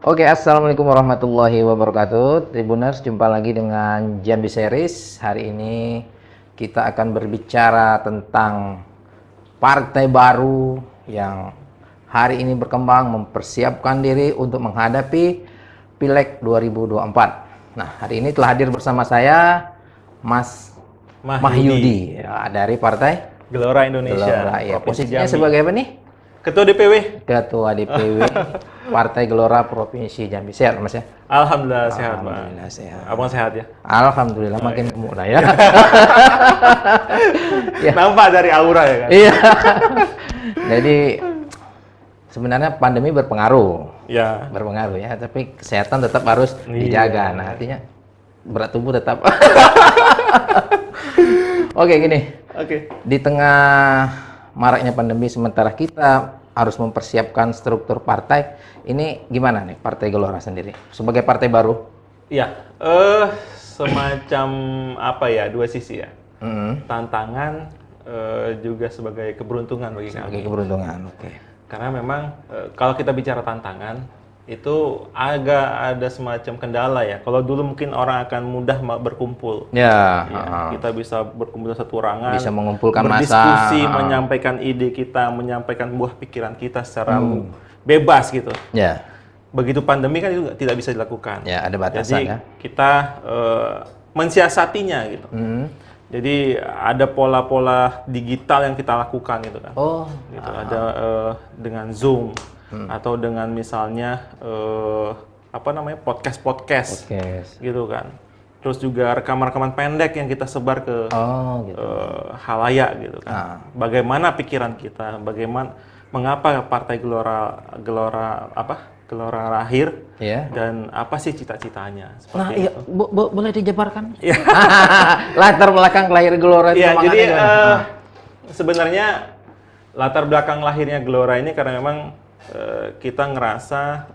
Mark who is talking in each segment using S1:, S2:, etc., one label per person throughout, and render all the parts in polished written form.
S1: Oke, assalamualaikum warahmatullahi wabarakatuh. Tribuners, jumpa lagi dengan Jambi Series. Hari ini kita akan berbicara tentang partai baru yang hari ini berkembang mempersiapkan diri untuk menghadapi Pileg 2024. Nah, hari ini telah hadir bersama saya Mas Mahyudi ya, dari Partai
S2: Gelora Indonesia.
S1: Gelora, ya.
S2: Provinsi
S1: Posisinya
S2: Jambi.
S1: sebagai apa nih?
S2: Ketua DPW.
S1: Ketua DPW Partai Gelora Provinsi Jambi. Sehat Mas ya?
S2: Alhamdulillah sehat, Bang.
S1: Alhamdulillah sehat.
S2: Abang sehat ya?
S1: Alhamdulillah makin gemuk lah ya. Ya.
S2: Nampak dari aura ya kan?
S1: Iya. Jadi sebenarnya pandemi berpengaruh.
S2: Ya.
S1: Berpengaruh ya, tapi kesehatan tetap harus dijaga. Nah, artinya berat tubuh tetap. Oke, gini.
S2: Oke.
S1: Di tengah maraknya pandemi sementara kita harus mempersiapkan struktur partai. Ini gimana nih Partai Gelora sendiri sebagai partai baru?
S2: Iya. Semacam apa ya? Dua sisi ya. Tantangan juga sebagai keberuntungan bagi kami.
S1: Sebagai keberuntungan, oke.
S2: Karena memang kalau kita bicara tantangan itu agak ada semacam kendala ya. Kalau dulu mungkin orang akan mudah berkumpul.
S1: Ya,
S2: Kita bisa berkumpul satu ruangan,
S1: bisa mengumpulkan
S2: berdiskusi,
S1: massa,
S2: menyampaikan ide kita, menyampaikan buah pikiran kita secara bebas gitu.
S1: Ya,
S2: Begitu pandemi kan itu tidak bisa dilakukan.
S1: ya ada batasan
S2: Jadi
S1: ya.
S2: kita mensiasatinya gitu. Jadi ada pola-pola digital yang kita lakukan gitu kan.
S1: Oh,
S2: Gitu. Ada dengan Zoom atau dengan misalnya apa namanya podcast
S1: oke.
S2: gitu kan. Terus juga rekaman-rekaman pendek yang kita sebar ke
S1: Oh, gitu.
S2: halayak gitu kan. Bagaimana pikiran kita, mengapa Partai Gelora lahir
S1: Ya.
S2: dan apa sih cita-citanya seperti
S1: Nah, iya,
S2: itu.
S1: boleh dijabarkan?
S2: Iya.
S1: Latar belakang lahir Gelora itu
S2: Iya,
S1: semangatnya
S2: jadi
S1: gimana?
S2: sebenarnya latar belakang lahirnya Gelora ini karena memang kita ngerasa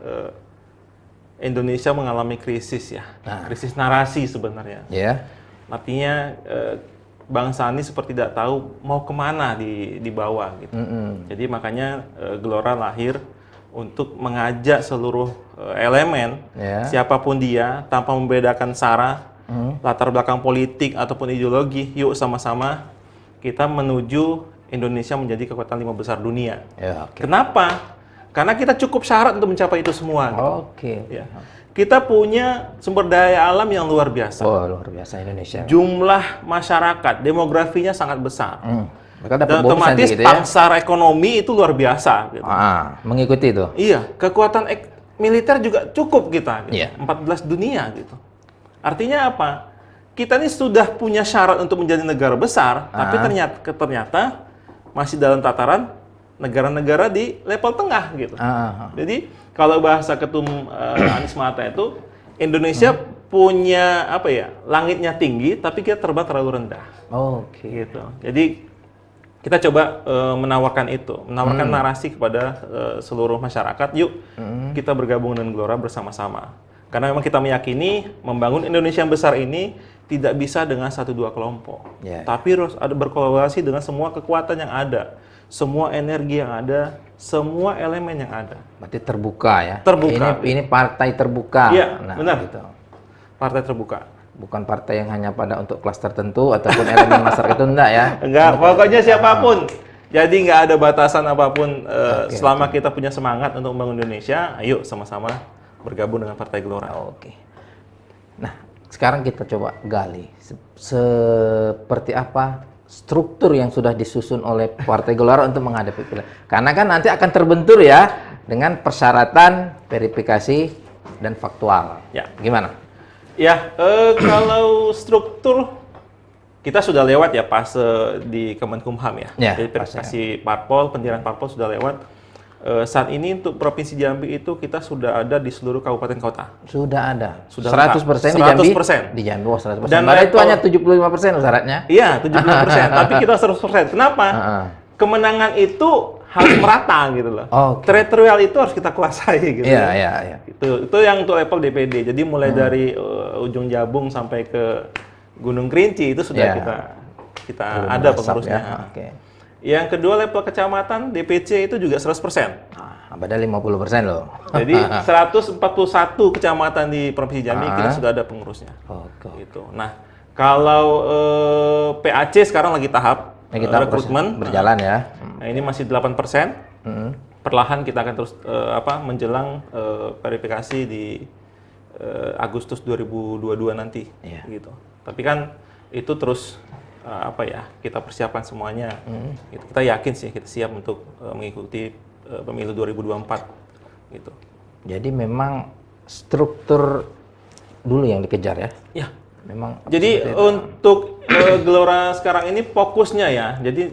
S2: Indonesia mengalami krisis ya, krisis narasi sebenarnya.
S1: Ya.
S2: Artinya bangsa ini seperti tidak tahu mau kemana dibawa gitu. Jadi makanya Gelora lahir untuk mengajak seluruh elemen,
S1: Ya.
S2: siapapun dia, tanpa membedakan sara, latar belakang politik ataupun ideologi, yuk sama-sama kita menuju Indonesia menjadi kekuatan 5 besar dunia.
S1: Ya, oke.
S2: Kenapa? Karena kita cukup syarat untuk mencapai itu semua. Gitu.
S1: Oke.
S2: Ya. Kita punya sumber daya alam yang luar biasa.
S1: Oh, luar biasa Indonesia.
S2: Jumlah masyarakat, demografinya sangat besar.
S1: Mereka dapat
S2: Dan
S1: bonus
S2: otomatis
S1: nanti gitu ya.
S2: pasar ekonomi itu luar biasa. Gitu.
S1: Mengikuti itu.
S2: Iya, kekuatan militer juga cukup kita. Gitu.
S1: Iya.
S2: 14 dunia gitu. Artinya apa? Kita ini sudah punya syarat untuk menjadi negara besar, tapi ternyata masih dalam tataran negara-negara di level tengah gitu. Jadi kalau bahasa Ketum Anies Mata itu Indonesia punya apa ya? Langitnya tinggi, tapi kita terbang terlalu rendah.
S1: Oke.
S2: Gitu. Jadi kita coba menawarkan narasi kepada seluruh masyarakat. Yuk kita bergabung dengan Gelora bersama-sama. Karena memang kita meyakini membangun Indonesia yang besar ini tidak bisa dengan 1-2 kelompok, tapi harus ada berkolaborasi dengan semua kekuatan yang ada, semua energi yang ada, semua elemen yang ada.
S1: Berarti terbuka ya.
S2: Terbuka.
S1: Ini partai terbuka.
S2: Iya,
S1: Nah,
S2: benar.
S1: gitu.
S2: Partai terbuka.
S1: Bukan partai yang hanya pada untuk kelas tertentu ataupun elemen masyarakat itu enggak ya.
S2: Enggak, pokoknya siapapun. Jadi nggak ada batasan apapun. Selama kita punya semangat untuk membangun Indonesia, ayo sama-sama bergabung dengan Partai Gelora.
S1: Oke. Nah, sekarang kita coba gali seperti apa struktur yang sudah disusun oleh Partai Gelora untuk menghadapi pileg. Karena kan nanti akan terbentur ya dengan persyaratan verifikasi dan faktual.
S2: Ya.
S1: Gimana?
S2: Ya, kalau struktur kita sudah lewat ya pas di Kemenkumham ya.
S1: Ya,
S2: Jadi verifikasi parpol, pendirian parpol sudah lewat. Saat ini untuk Provinsi Jambi itu kita sudah ada di seluruh kabupaten kota.
S1: Sudah ada.
S2: Sudah
S1: 100% di Jambi.
S2: 100%.
S1: Di Jambi, oh, 100%.
S2: Dan
S1: Padahal itu
S2: level-
S1: hanya 75% syaratnya.
S2: Iya, 75%. Tapi kita 100%. Kenapa? Kemenangan itu harus merata gitu loh.
S1: Oke.
S2: Teritorial itu harus kita kuasai gitu.
S1: Iya, iya, iya.
S2: Itu yang untuk level DPD. Jadi mulai dari ujung Jabung sampai ke Gunung Kerinci itu sudah
S1: Iya.
S2: kita
S1: Belum
S2: ada
S1: merasap
S2: pengurusnya.
S1: ya. Oke.
S2: Yang kedua level kecamatan DPC itu juga 100%.
S1: Padahal 50% loh.
S2: Jadi 141 kecamatan di Provinsi Jambi kita sudah ada pengurusnya. Gitu. Nah, kalau PAC sekarang lagi tahap rekrutmen
S1: berjalan ya.
S2: Nah, ini masih 8%. Perlahan kita akan terus menjelang verifikasi di Agustus 2022 nanti gitu. Tapi kan itu terus kita persiapkan semuanya. Gitu. Kita yakin sih kita siap untuk mengikuti pemilu 2024 gitu.
S1: Jadi memang struktur dulu yang dikejar ya.
S2: Ya.
S1: Memang.
S2: Jadi untuk Gelora sekarang ini fokusnya ya. Jadi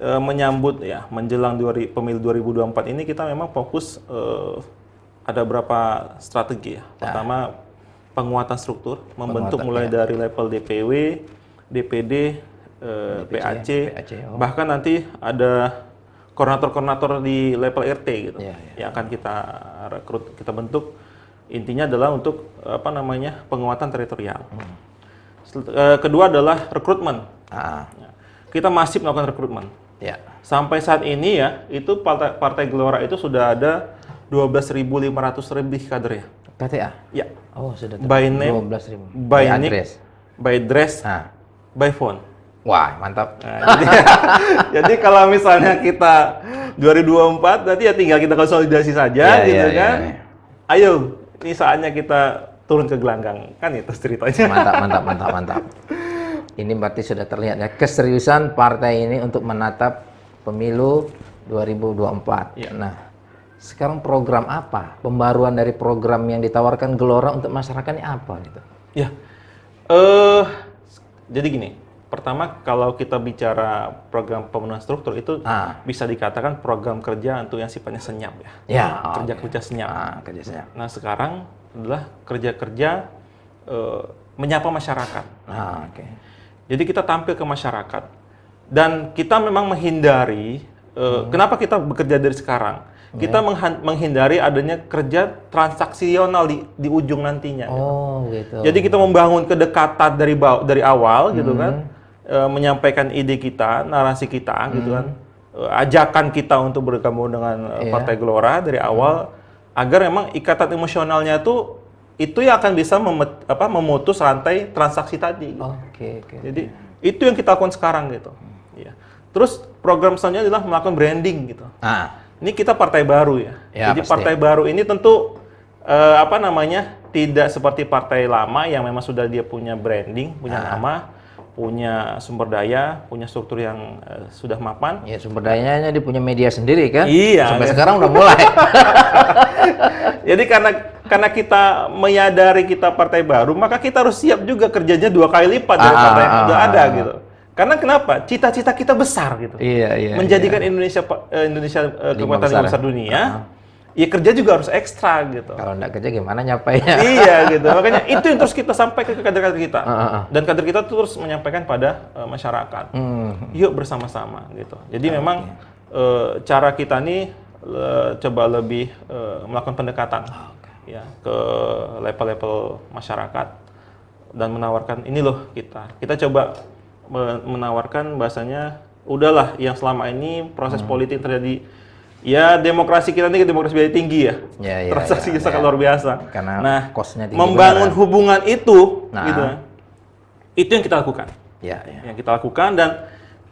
S2: menyambut ya menjelang pemilu 2024 ini kita memang fokus ada berapa strategi ya. Pertama penguatan struktur, membentuk mulai dari level DPW, DPD, PAC, bahkan nanti ada koordinator-koordinator di level RT gitu, yang akan kita rekrut, kita bentuk. Intinya adalah untuk penguatan teritorial. Kedua adalah rekrutmen. Kita masih melakukan rekrutmen. Sampai saat ini ya, itu partai Gelora itu sudah ada 12.500 lebih kader ya.
S1: PTA?
S2: Ya.
S1: Oh, sudah.
S2: By name,
S1: 12.000.
S2: by nick, by dress, by phone.
S1: Wah, mantap.
S2: Nah, jadi kalau misalnya kita 2024, nanti ya tinggal kita konsolidasi saja, gitu kan. Ayo, ini saatnya kita turun ke gelanggang, kan itu ceritanya.
S1: Mantap. Ini berarti sudah terlihat ya keseriusan partai ini untuk menatap pemilu 2024. Nah, sekarang program apa? Pembaruan dari program yang ditawarkan Gelora untuk masyarakat ini apa gitu?
S2: Ya, jadi gini. Pertama, kalau kita bicara program pemenuhan struktur itu bisa dikatakan program kerja untuk yang sifatnya senyap ya. Kerja-kerja senyap.
S1: Kerja senyap.
S2: Nah, sekarang adalah kerja-kerja menyapa masyarakat. Jadi kita tampil ke masyarakat dan kita memang menghindari kenapa kita bekerja dari sekarang? Kita menghindari adanya kerja transaksional di ujung nantinya.
S1: Gitu.
S2: Jadi kita membangun kedekatan dari awal gitu kan. Menyampaikan ide kita, narasi kita gitu kan, ajakan kita untuk bergabung dengan Partai Gelora dari awal agar memang ikatan emosionalnya itu yang akan bisa memutus rantai transaksi tadi. Gitu. Jadi itu yang kita lakukan sekarang gitu. Terus program selanjutnya adalah melakukan branding gitu. Ini kita partai baru ya. Jadi pasti. Partai baru ini tentu tidak seperti partai lama yang memang sudah dia punya branding, punya nama, punya sumber daya, punya struktur yang sudah mapan.
S1: Ya, sumber dayanya dia punya media sendiri kan?
S2: Iya.
S1: Sampai sekarang udah mulai.
S2: Jadi karena kita menyadari kita partai baru, maka kita harus siap juga kerjanya 2 kali lipat dari partai yang sudah ada gitu. Karena kenapa? Cita-cita kita besar gitu. Menjadikan Indonesia kekuatan yang besar dunia. Ya kerja juga harus ekstra gitu.
S1: Kalau nggak kerja gimana nyapainya?
S2: Iya gitu. Makanya itu yang terus kita sampaikan ke kader-kader kita. Dan kader kita terus menyampaikan pada masyarakat. Yuk bersama-sama gitu. Jadi memang cara kita nih coba lebih melakukan pendekatan ya ke level-level masyarakat dan menawarkan ini loh kita coba menawarkan bahasanya udahlah yang selama ini proses politik terjadi. Ya demokrasi kita ini demokrasi biaya tinggi ya, transaksinya sangat luar biasa.
S1: Karena cost-nya tinggi.
S2: Membangun hubungan itu, gitu, itu yang kita lakukan. Yang kita lakukan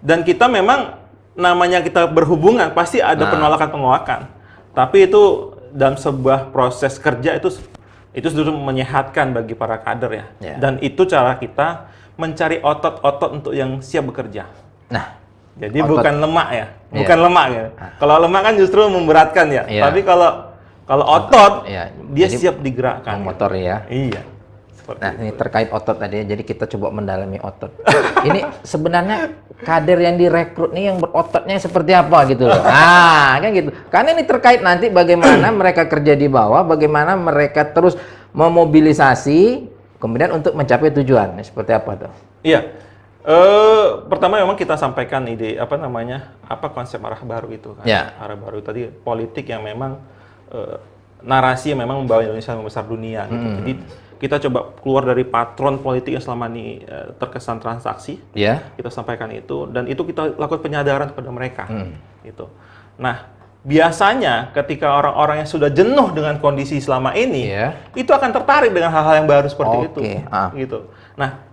S2: dan kita memang namanya kita berhubungan pasti ada penolakan. Tapi itu dalam sebuah proses kerja itu sudah menyehatkan bagi para kader ya. Dan itu cara kita mencari otot-otot untuk yang siap bekerja. Jadi otot. Bukan lemak ya, bukan lemak ya. Kalau lemak kan justru memberatkan ya. Tapi kalau otot, dia siap digerakkan.
S1: Motor ya.
S2: Iya.
S1: Ini terkait otot tadi, jadi kita coba mendalami otot. Ini sebenarnya kader yang direkrut nih yang berototnya seperti apa gitu loh. Kan gitu. Karena ini terkait nanti bagaimana mereka kerja di bawah, bagaimana mereka terus memobilisasi, kemudian untuk mencapai tujuan. Seperti apa tuh?
S2: Iya. Pertama memang kita sampaikan ide konsep arah baru itu kan. Arah baru tadi politik yang memang narasi yang memang membawa Indonesia membesar dunia gitu. Jadi kita coba keluar dari patron politik yang selama ini terkesan transaksi.
S1: Ya.
S2: Kita sampaikan itu, dan itu kita lakukan penyadaran kepada mereka. Gitu. Nah, biasanya ketika orang-orang yang sudah jenuh dengan kondisi selama ini, itu akan tertarik dengan hal-hal yang baru seperti itu. Gitu. Nah,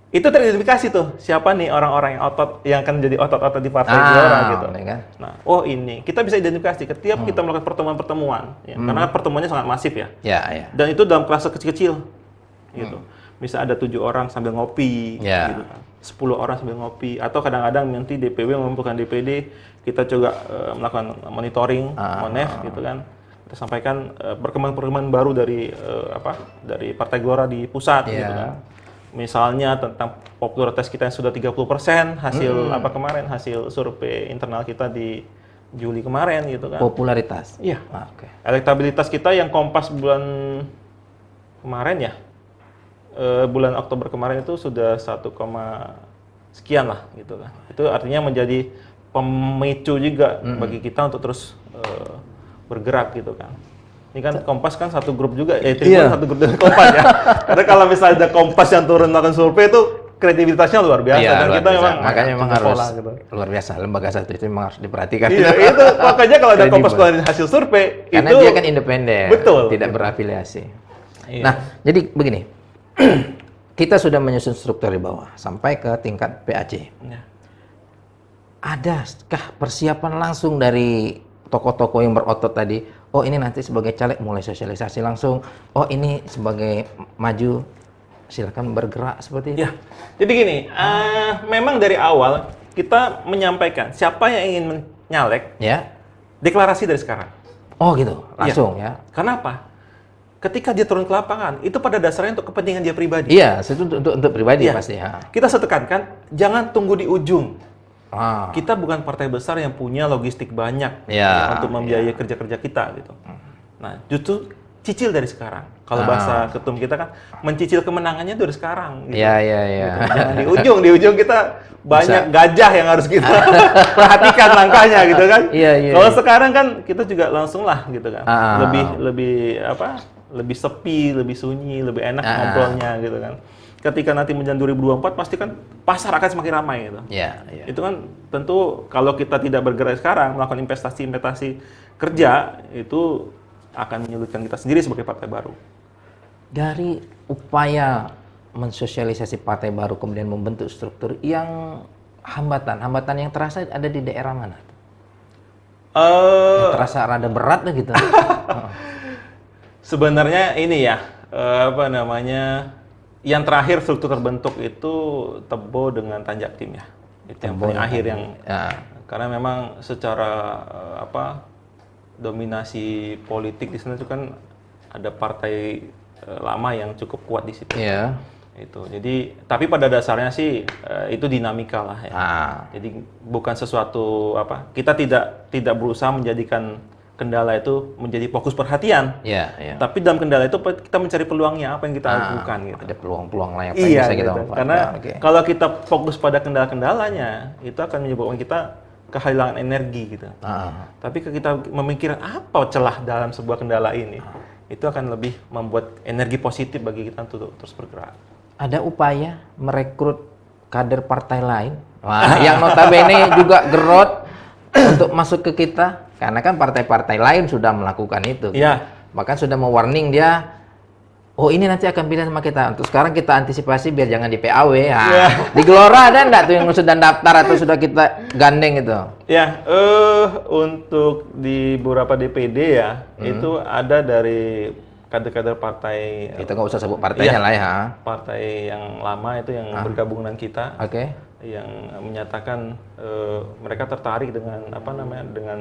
S2: itu teridentifikasi tuh, siapa nih orang-orang yang akan menjadi otot-otot di Partai Gelora gitu.
S1: Kan?
S2: Nah, oh ini, kita bisa identifikasi ketika kita melakukan pertemuan-pertemuan, ya, karena pertemuannya sangat masif ya. Dan itu dalam kelas kecil-kecil, gitu. Bisa ada 7 orang sambil ngopi, gitu kan. 10 orang sambil ngopi, atau kadang-kadang nanti DPW mengumpulkan DPD, kita juga melakukan monitoring, monef, gitu kan. Kita sampaikan perkembangan-perkembangan baru dari dari Partai Gelora di pusat, gitu kan. Misalnya tentang popularitas kita yang sudah 30%, hasil kemarin, hasil survei internal kita di Juli kemarin gitu kan.
S1: Popularitas?
S2: Iya. Elektabilitas kita yang Kompas bulan kemarin ya, bulan Oktober kemarin itu sudah 1, sekian lah gitu kan. Itu artinya menjadi pemicu juga bagi kita untuk terus bergerak gitu kan. Ini kan Kompas kan satu grup juga, Tribun satu grup dengan Kompas ya. Karena kalau misalnya ada Kompas yang turun melakukan survei itu kredibilitasnya luar biasa. Dan kita memang
S1: makanya memang harus gitu. Luar biasa, lembaga satu itu memang harus diperhatikan.
S2: Iya, itu makanya kalau ada Kompas keluarin hasil survei,
S1: karena
S2: itu
S1: dia kan independen, tidak berafiliasi. Nah, jadi begini, kita sudah menyusun struktur di bawah sampai ke tingkat PAC. Adakah persiapan langsung dari tokoh-tokoh yang berotot tadi? Oh ini nanti sebagai caleg mulai sosialisasi langsung. Oh ini sebagai maju silakan bergerak seperti itu. Ya.
S2: Jadi gini, memang dari awal kita menyampaikan siapa yang ingin menyalek, deklarasi dari sekarang.
S1: Oh gitu, langsung ya.
S2: Karena apa? Ketika dia turun ke lapangan, itu pada dasarnya untuk kepentingan dia pribadi.
S1: Iya, itu untuk pribadi pasti.
S2: Kita setekankan, jangan tunggu di ujung. Kita bukan partai besar yang punya logistik banyak untuk membiayai kerja-kerja kita gitu. Nah, justru cicil dari sekarang. Kalau bahasa ketum kita kan mencicil kemenangannya dari sekarang. Gitu. Gitu. Jangan di ujung kita banyak gajah yang harus kita perhatikan langkahnya gitu kan. Kalau sekarang kan kita juga langsung lah gitu kan. Lebih sepi, lebih sunyi, lebih enak ngobrolnya gitu kan. Ketika nanti menjelang 2024 pasti kan pasar akan semakin ramai gitu. Itu kan tentu kalau kita tidak bergerak sekarang melakukan investasi kerja itu akan menyulitkan kita sendiri sebagai partai baru.
S1: Dari upaya mensosialisasi partai baru kemudian membentuk struktur yang hambatan yang terasa ada di daerah mana? Yang terasa rada berat lah gitu.
S2: Sebenarnya ini ya yang terakhir struktur terbentuk itu Tebo dengan Tanjak Tim ya. Itu yang paling akhir karena memang secara dominasi politik di sana itu kan ada partai lama yang cukup kuat di situ. Itu. Jadi tapi pada dasarnya sih itu dinamika lah ya. Jadi bukan sesuatu kita tidak berusaha menjadikan kendala itu menjadi fokus perhatian. Tapi dalam kendala itu kita mencari peluangnya, apa yang kita lakukan gitu.
S1: Ada peluang-peluang lain yang bisa kita
S2: manfaatkan. Karena kalau kita fokus pada kendala-kendalanya, itu akan menyebabkan kita kehilangan energi gitu. Tapi kalau kita memikirkan apa celah dalam sebuah kendala ini, itu akan lebih membuat energi positif bagi kita untuk terus bergerak.
S1: Ada upaya merekrut kader partai lain yang notabene juga gerot untuk masuk ke kita. Karena kan partai-partai lain sudah melakukan itu. Bahkan sudah mewarning dia, oh ini nanti akan pindah sama kita. Untuk sekarang kita antisipasi biar jangan di PAW. Di Gelora ada enggak tuh yang sudah daftar atau sudah kita gandeng itu?
S2: Untuk di beberapa DPD itu ada dari kader-kader partai.
S1: Kita nggak usah sebut partainya lah ya.
S2: Partai yang lama itu yang bergabung dengan kita. Yang menyatakan mereka tertarik dengan dengan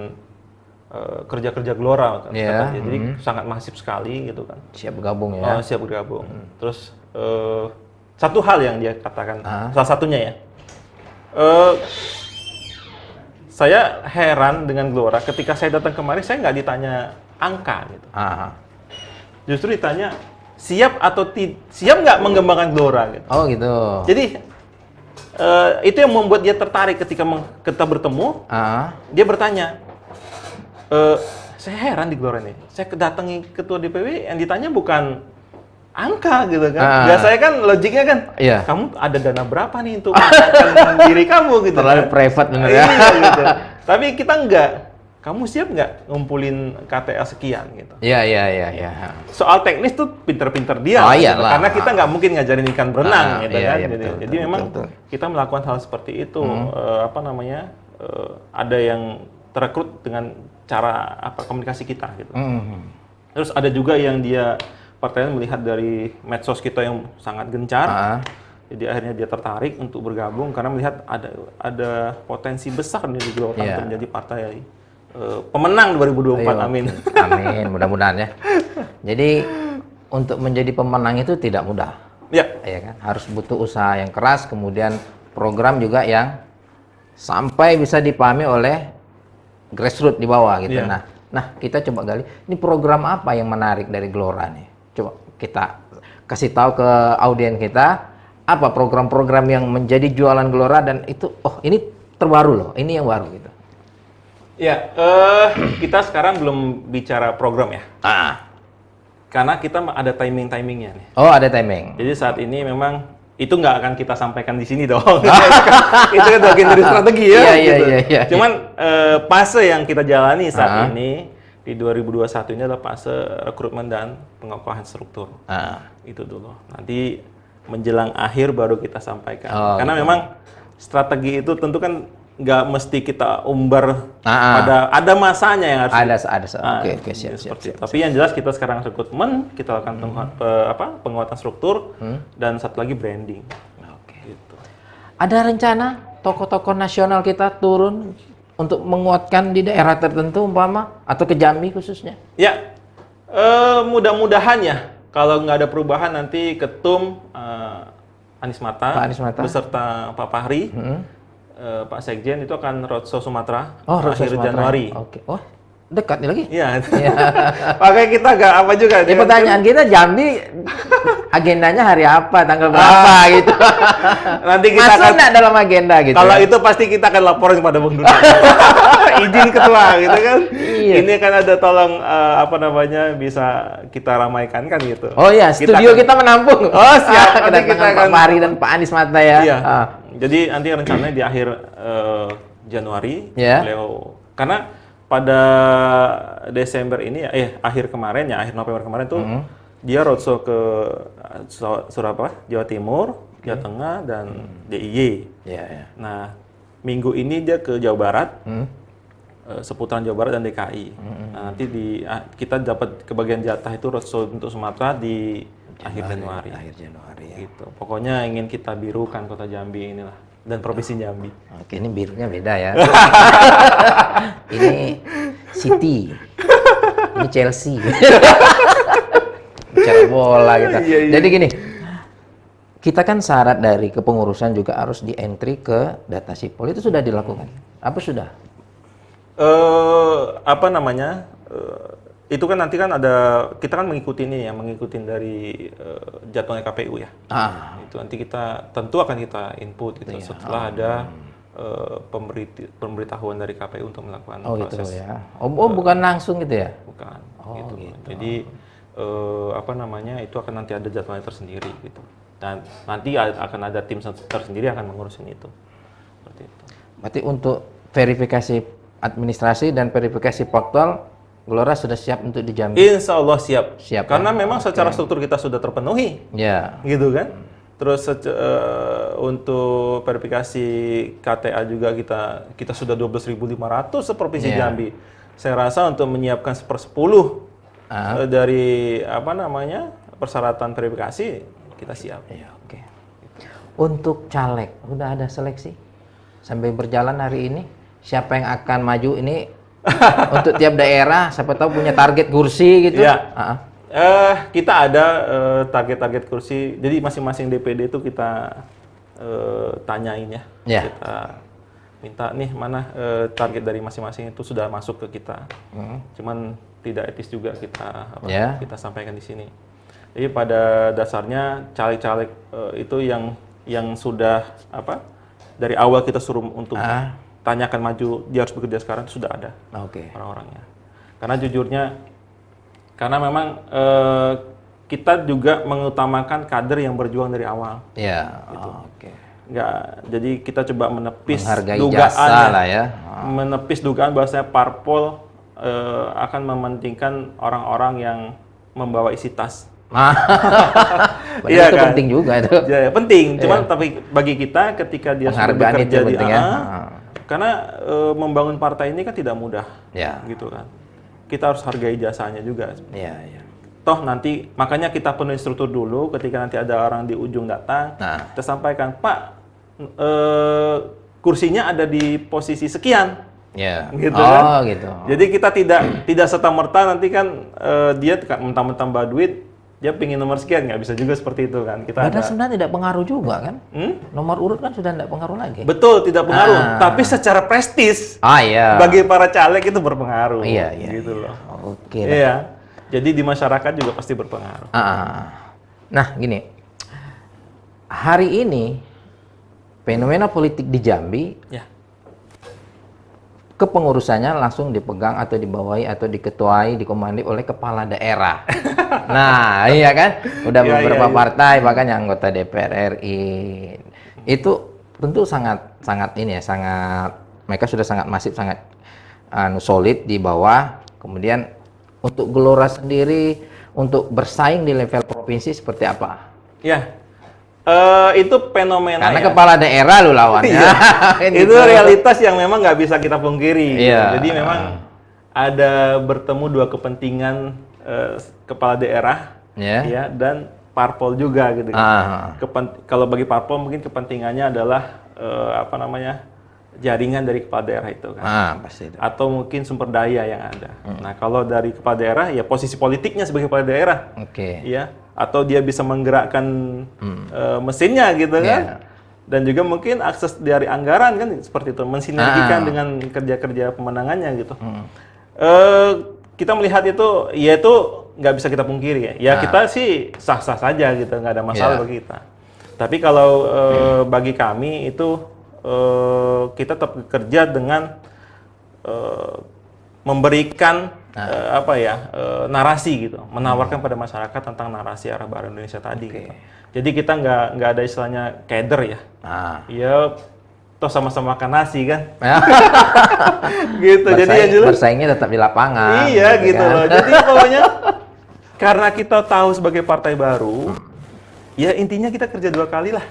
S2: kerja-kerja Gelora, jadi sangat masif sekali gitu kan.
S1: Siap bergabung ya?
S2: Siap bergabung. Terus satu hal yang dia katakan, salah satunya ya, saya heran dengan Gelora. Ketika saya datang kemarin, saya nggak ditanya angka gitu. Justru ditanya siap atau siap nggak mengembangkan Gelora gitu.
S1: Oh gitu.
S2: Jadi itu yang membuat dia tertarik ketika kita bertemu. Dia bertanya. Saya heran di Gelora ini. Saya datangi ketua DPW yang ditanya bukan angka gitu kan. Biasanya kan logiknya kan,
S1: Iya.
S2: kamu ada dana berapa nih untuk mengangkat diri kamu gitu
S1: Terlalu
S2: kan.
S1: private bener ya.
S2: Iya, gitu. Tapi kita enggak. Kamu siap nggak ngumpulin KTA sekian gitu.
S1: Iya, iya.
S2: Soal teknis tuh pinter-pinter dia.
S1: Oh,
S2: kan, gitu.
S1: iyalah.
S2: Karena kita nggak mungkin ngajarin ikan berenang gitu
S1: iya,
S2: kan.
S1: iya,
S2: Jadi,
S1: betul,
S2: jadi
S1: betul,
S2: memang
S1: betul.
S2: kita melakukan hal seperti itu. Apa namanya? Ada yang terekrut dengan cara komunikasi kita gitu. Terus ada juga yang dia partainya melihat dari medsos kita yang sangat gencar. Jadi akhirnya dia tertarik untuk bergabung karena melihat ada potensi besar nih di Gelora
S1: Iya.
S2: untuk menjadi partai pemenang 2024.
S1: Ayo,
S2: Amin.
S1: Amin, mudah-mudahan ya. Jadi untuk menjadi pemenang itu tidak mudah.
S2: Ya.
S1: Ya kan? Harus butuh usaha yang keras, kemudian program juga yang sampai bisa dipahami oleh grassroots di bawah gitu.
S2: Iya.
S1: Nah, kita coba gali, ini program apa yang menarik dari Gelora nih? Coba kita kasih tahu ke audien kita, apa program-program yang menjadi jualan Gelora dan itu, oh ini terbaru loh, ini yang baru gitu.
S2: Ya, kita sekarang belum bicara program ya. Karena kita ada timing-timingnya nih.
S1: Oh, ada timing.
S2: Jadi saat ini memang itu nggak akan kita sampaikan di sini dong. Itu kan bagian dari strategi ya.
S1: Iya.
S2: Cuman fase yang kita jalani saat ini di 2021 ini adalah fase rekrutmen dan pengokohan struktur. Itu dulu. Nanti menjelang akhir baru kita sampaikan. Karena memang strategi itu tentu kan nggak mesti kita umbar ada masanya yang harus
S1: Oke, siap.
S2: Tapi yang jelas kita sekarang rekrutmen, kita akan penguatan struktur dan satu lagi branding. Gitu.
S1: Ada rencana tokoh-tokoh nasional kita turun untuk menguatkan di daerah tertentu umpama atau ke Jambi khususnya?
S2: Ya, mudah-mudahan ya kalau nggak ada perubahan nanti Ketum Anies Mata, beserta Pak Fahri, Pak Sekjen itu akan roadshow Sumatera akhir Januari.
S1: Oke. Oh, dekat nih lagi.
S2: Iya. Makanya kita nggak apa juga.
S1: Ya, pertanyaan kita Jambi agendanya hari apa, tanggal berapa gitu.
S2: Nanti kita
S1: masuk
S2: akan
S1: nggak dalam agenda gitu.
S2: Kalau itu pasti kita akan laporin kepada Bung Duda. Izin ketua gitu kan.
S1: Iya.
S2: Ini kan ada tolong bisa kita ramaikan kan gitu.
S1: Oh iya, studio kita menampung.
S2: Oh siap.
S1: Nanti kita Pak Fahri dan Pak Anies Mata ya.
S2: Iya. Jadi nanti rencananya di akhir Januari beliau, karena pada Desember ini akhir November kemarin tuh dia roadshow ke Surabaya, Jawa Timur, Jawa Tengah dan DIY. Nah, minggu ini dia ke Jawa Barat. Seputaran Jawa Barat dan DKI. Nah, nanti kita dapat kebagian jatah itu roadshow untuk Sumatera di akhir Januari. Gitu. Pokoknya ingin kita birukan kota Jambi inilah dan provinsi Jambi.
S1: Oke, ini birunya beda ya. Ini City, ini Chelsea. Bicara bola gitu. Jadi gini, kita kan syarat dari kepengurusan juga harus di entry ke data sipol, itu sudah dilakukan. Apa sudah?
S2: Itu kan nanti kan kita kan mengikuti dari jadwalnya KPU ya. Itu nanti kita tentu akan kita input itu setelah ada pemberitahuan dari KPU untuk melakukan proses.
S1: Gitu ya. Bukan langsung gitu ya?
S2: Bukan. Gitu. Jadi itu akan nanti ada jadwalnya tersendiri gitu. Dan nanti akan ada tim tersendiri akan mengurusin itu. Seperti itu.
S1: Berarti untuk verifikasi administrasi dan verifikasi faktual Gelora sudah siap untuk di Jambi?
S2: Insya Allah siap. Karena
S1: ya?
S2: memang secara struktur kita sudah terpenuhi.
S1: Ya.
S2: Gitu kan. Terus untuk verifikasi KTA juga kita sudah 12.500 seprovinsi Jambi. Saya rasa untuk menyiapkan 1/10 dari persyaratan verifikasi kita siap.
S1: Oke. Untuk caleg udah ada seleksi sampai berjalan hari ini? Siapa yang akan maju ini? Untuk tiap daerah, siapa tahu punya target kursi gitu.
S2: Iya. Kita ada target-target kursi. Jadi masing-masing DPD itu kita tanyain ya. Kita minta nih mana target dari masing-masing itu sudah masuk ke kita. Cuman tidak etis juga kita sampaikan di sini. Jadi pada dasarnya caleg-caleg itu yang sudah dari awal kita suruh untuk tanyakan maju, dia harus bekerja sekarang, itu sudah ada orang-orangnya. Karena jujurnya, karena memang kita juga mengutamakan kader yang berjuang dari awal.
S1: Ya.
S2: Gitu.
S1: Oke.
S2: Nggak, jadi kita coba menepis
S1: Menghargai
S2: dugaan
S1: jasa lah ya.
S2: menepis dugaan bahwasanya parpol akan mementingkan orang-orang yang membawa isi tas.
S1: Padahal
S2: Iya
S1: itu
S2: kan?
S1: penting juga itu.
S2: Ya, penting. Cuman tapi bagi kita ketika dia sudah
S1: Penghargaan itu
S2: bekerja di
S1: penting ya.
S2: karena membangun partai ini kan tidak mudah,
S1: Ya.
S2: gitu kan. Kita harus hargai jasanya juga.
S1: Iya, iya.
S2: Toh nanti makanya kita penuhi struktur dulu. Ketika nanti ada orang di ujung datang,
S1: Nah.
S2: kita sampaikan, Pak, kursinya ada di posisi sekian.
S1: Ya.
S2: Gitu
S1: Oh,
S2: kan?
S1: gitu.
S2: Jadi kita tidak serta-merta nanti kan dia mentang-mentang bawa duit, dia pingin nomor sekian, nggak bisa juga seperti itu kan. Kita
S1: Padahal
S2: ada,
S1: sebenarnya tidak pengaruh juga kan?
S2: Hmm?
S1: Nomor urut kan sudah tidak pengaruh lagi.
S2: Betul, tidak pengaruh. Tapi secara prestis
S1: Iya.
S2: bagi para caleg itu berpengaruh.
S1: Iya, iya.
S2: Gitu loh.
S1: Oke.
S2: Iya. Jadi di masyarakat juga pasti berpengaruh.
S1: Nah, gini. Hari ini fenomena politik di Jambi
S2: Ya.
S1: kepengurusannya langsung dipegang atau dibawahi atau diketuai, dikomandi oleh kepala daerah. Nah, iya kan? Udah
S2: Iya,
S1: beberapa
S2: iya, iya.
S1: partai, bahkan yang anggota DPR RI. Itu tentu sangat ini ya, sangat mereka sudah sangat masif, sangat solid di bawah. Kemudian untuk gelora sendiri, untuk bersaing di level provinsi seperti apa?
S2: Ya. Itu fenomena
S1: Karena
S2: ya.
S1: kepala daerah lu lawannya.
S2: Iya.
S1: Kan
S2: Itu
S1: gitu.
S2: realitas yang memang nggak bisa kita pungkiri.
S1: Iya.
S2: Jadi memang ada bertemu dua kepentingan kepala daerah,
S1: Ya.
S2: ya, dan parpol juga gitu. Kalau bagi parpol mungkin kepentingannya adalah jaringan dari kepala daerah itu kan.
S1: Pasti itu.
S2: Atau mungkin sumber daya yang ada. Nah, kalau dari kepala daerah ya posisi politiknya sebagai kepala daerah.
S1: Oke.
S2: Ya, atau dia bisa menggerakkan mesinnya gitu kan. Dan juga mungkin akses dari anggaran kan seperti itu, mensinergikan dengan kerja-kerja pemenangannya gitu. Kita melihat itu, ya itu nggak bisa kita pungkiri ya. Ya kita sih sah-sah saja gitu, nggak ada masalah bagi kita. Tapi kalau bagi kami itu kita tetap bekerja dengan memberikan narasi gitu, menawarkan pada masyarakat tentang narasi arah baru Indonesia tadi. Gitu. Jadi kita nggak ada istilahnya keder ya. Ya toh sama-sama makan nasi kan. Gitu. Jadi yang jelas
S1: bersaingnya tetap di lapangan.
S2: Iya gitu loh. Jadi pokoknya karena kita tahu sebagai partai baru, ya intinya kita kerja 2 kali lah.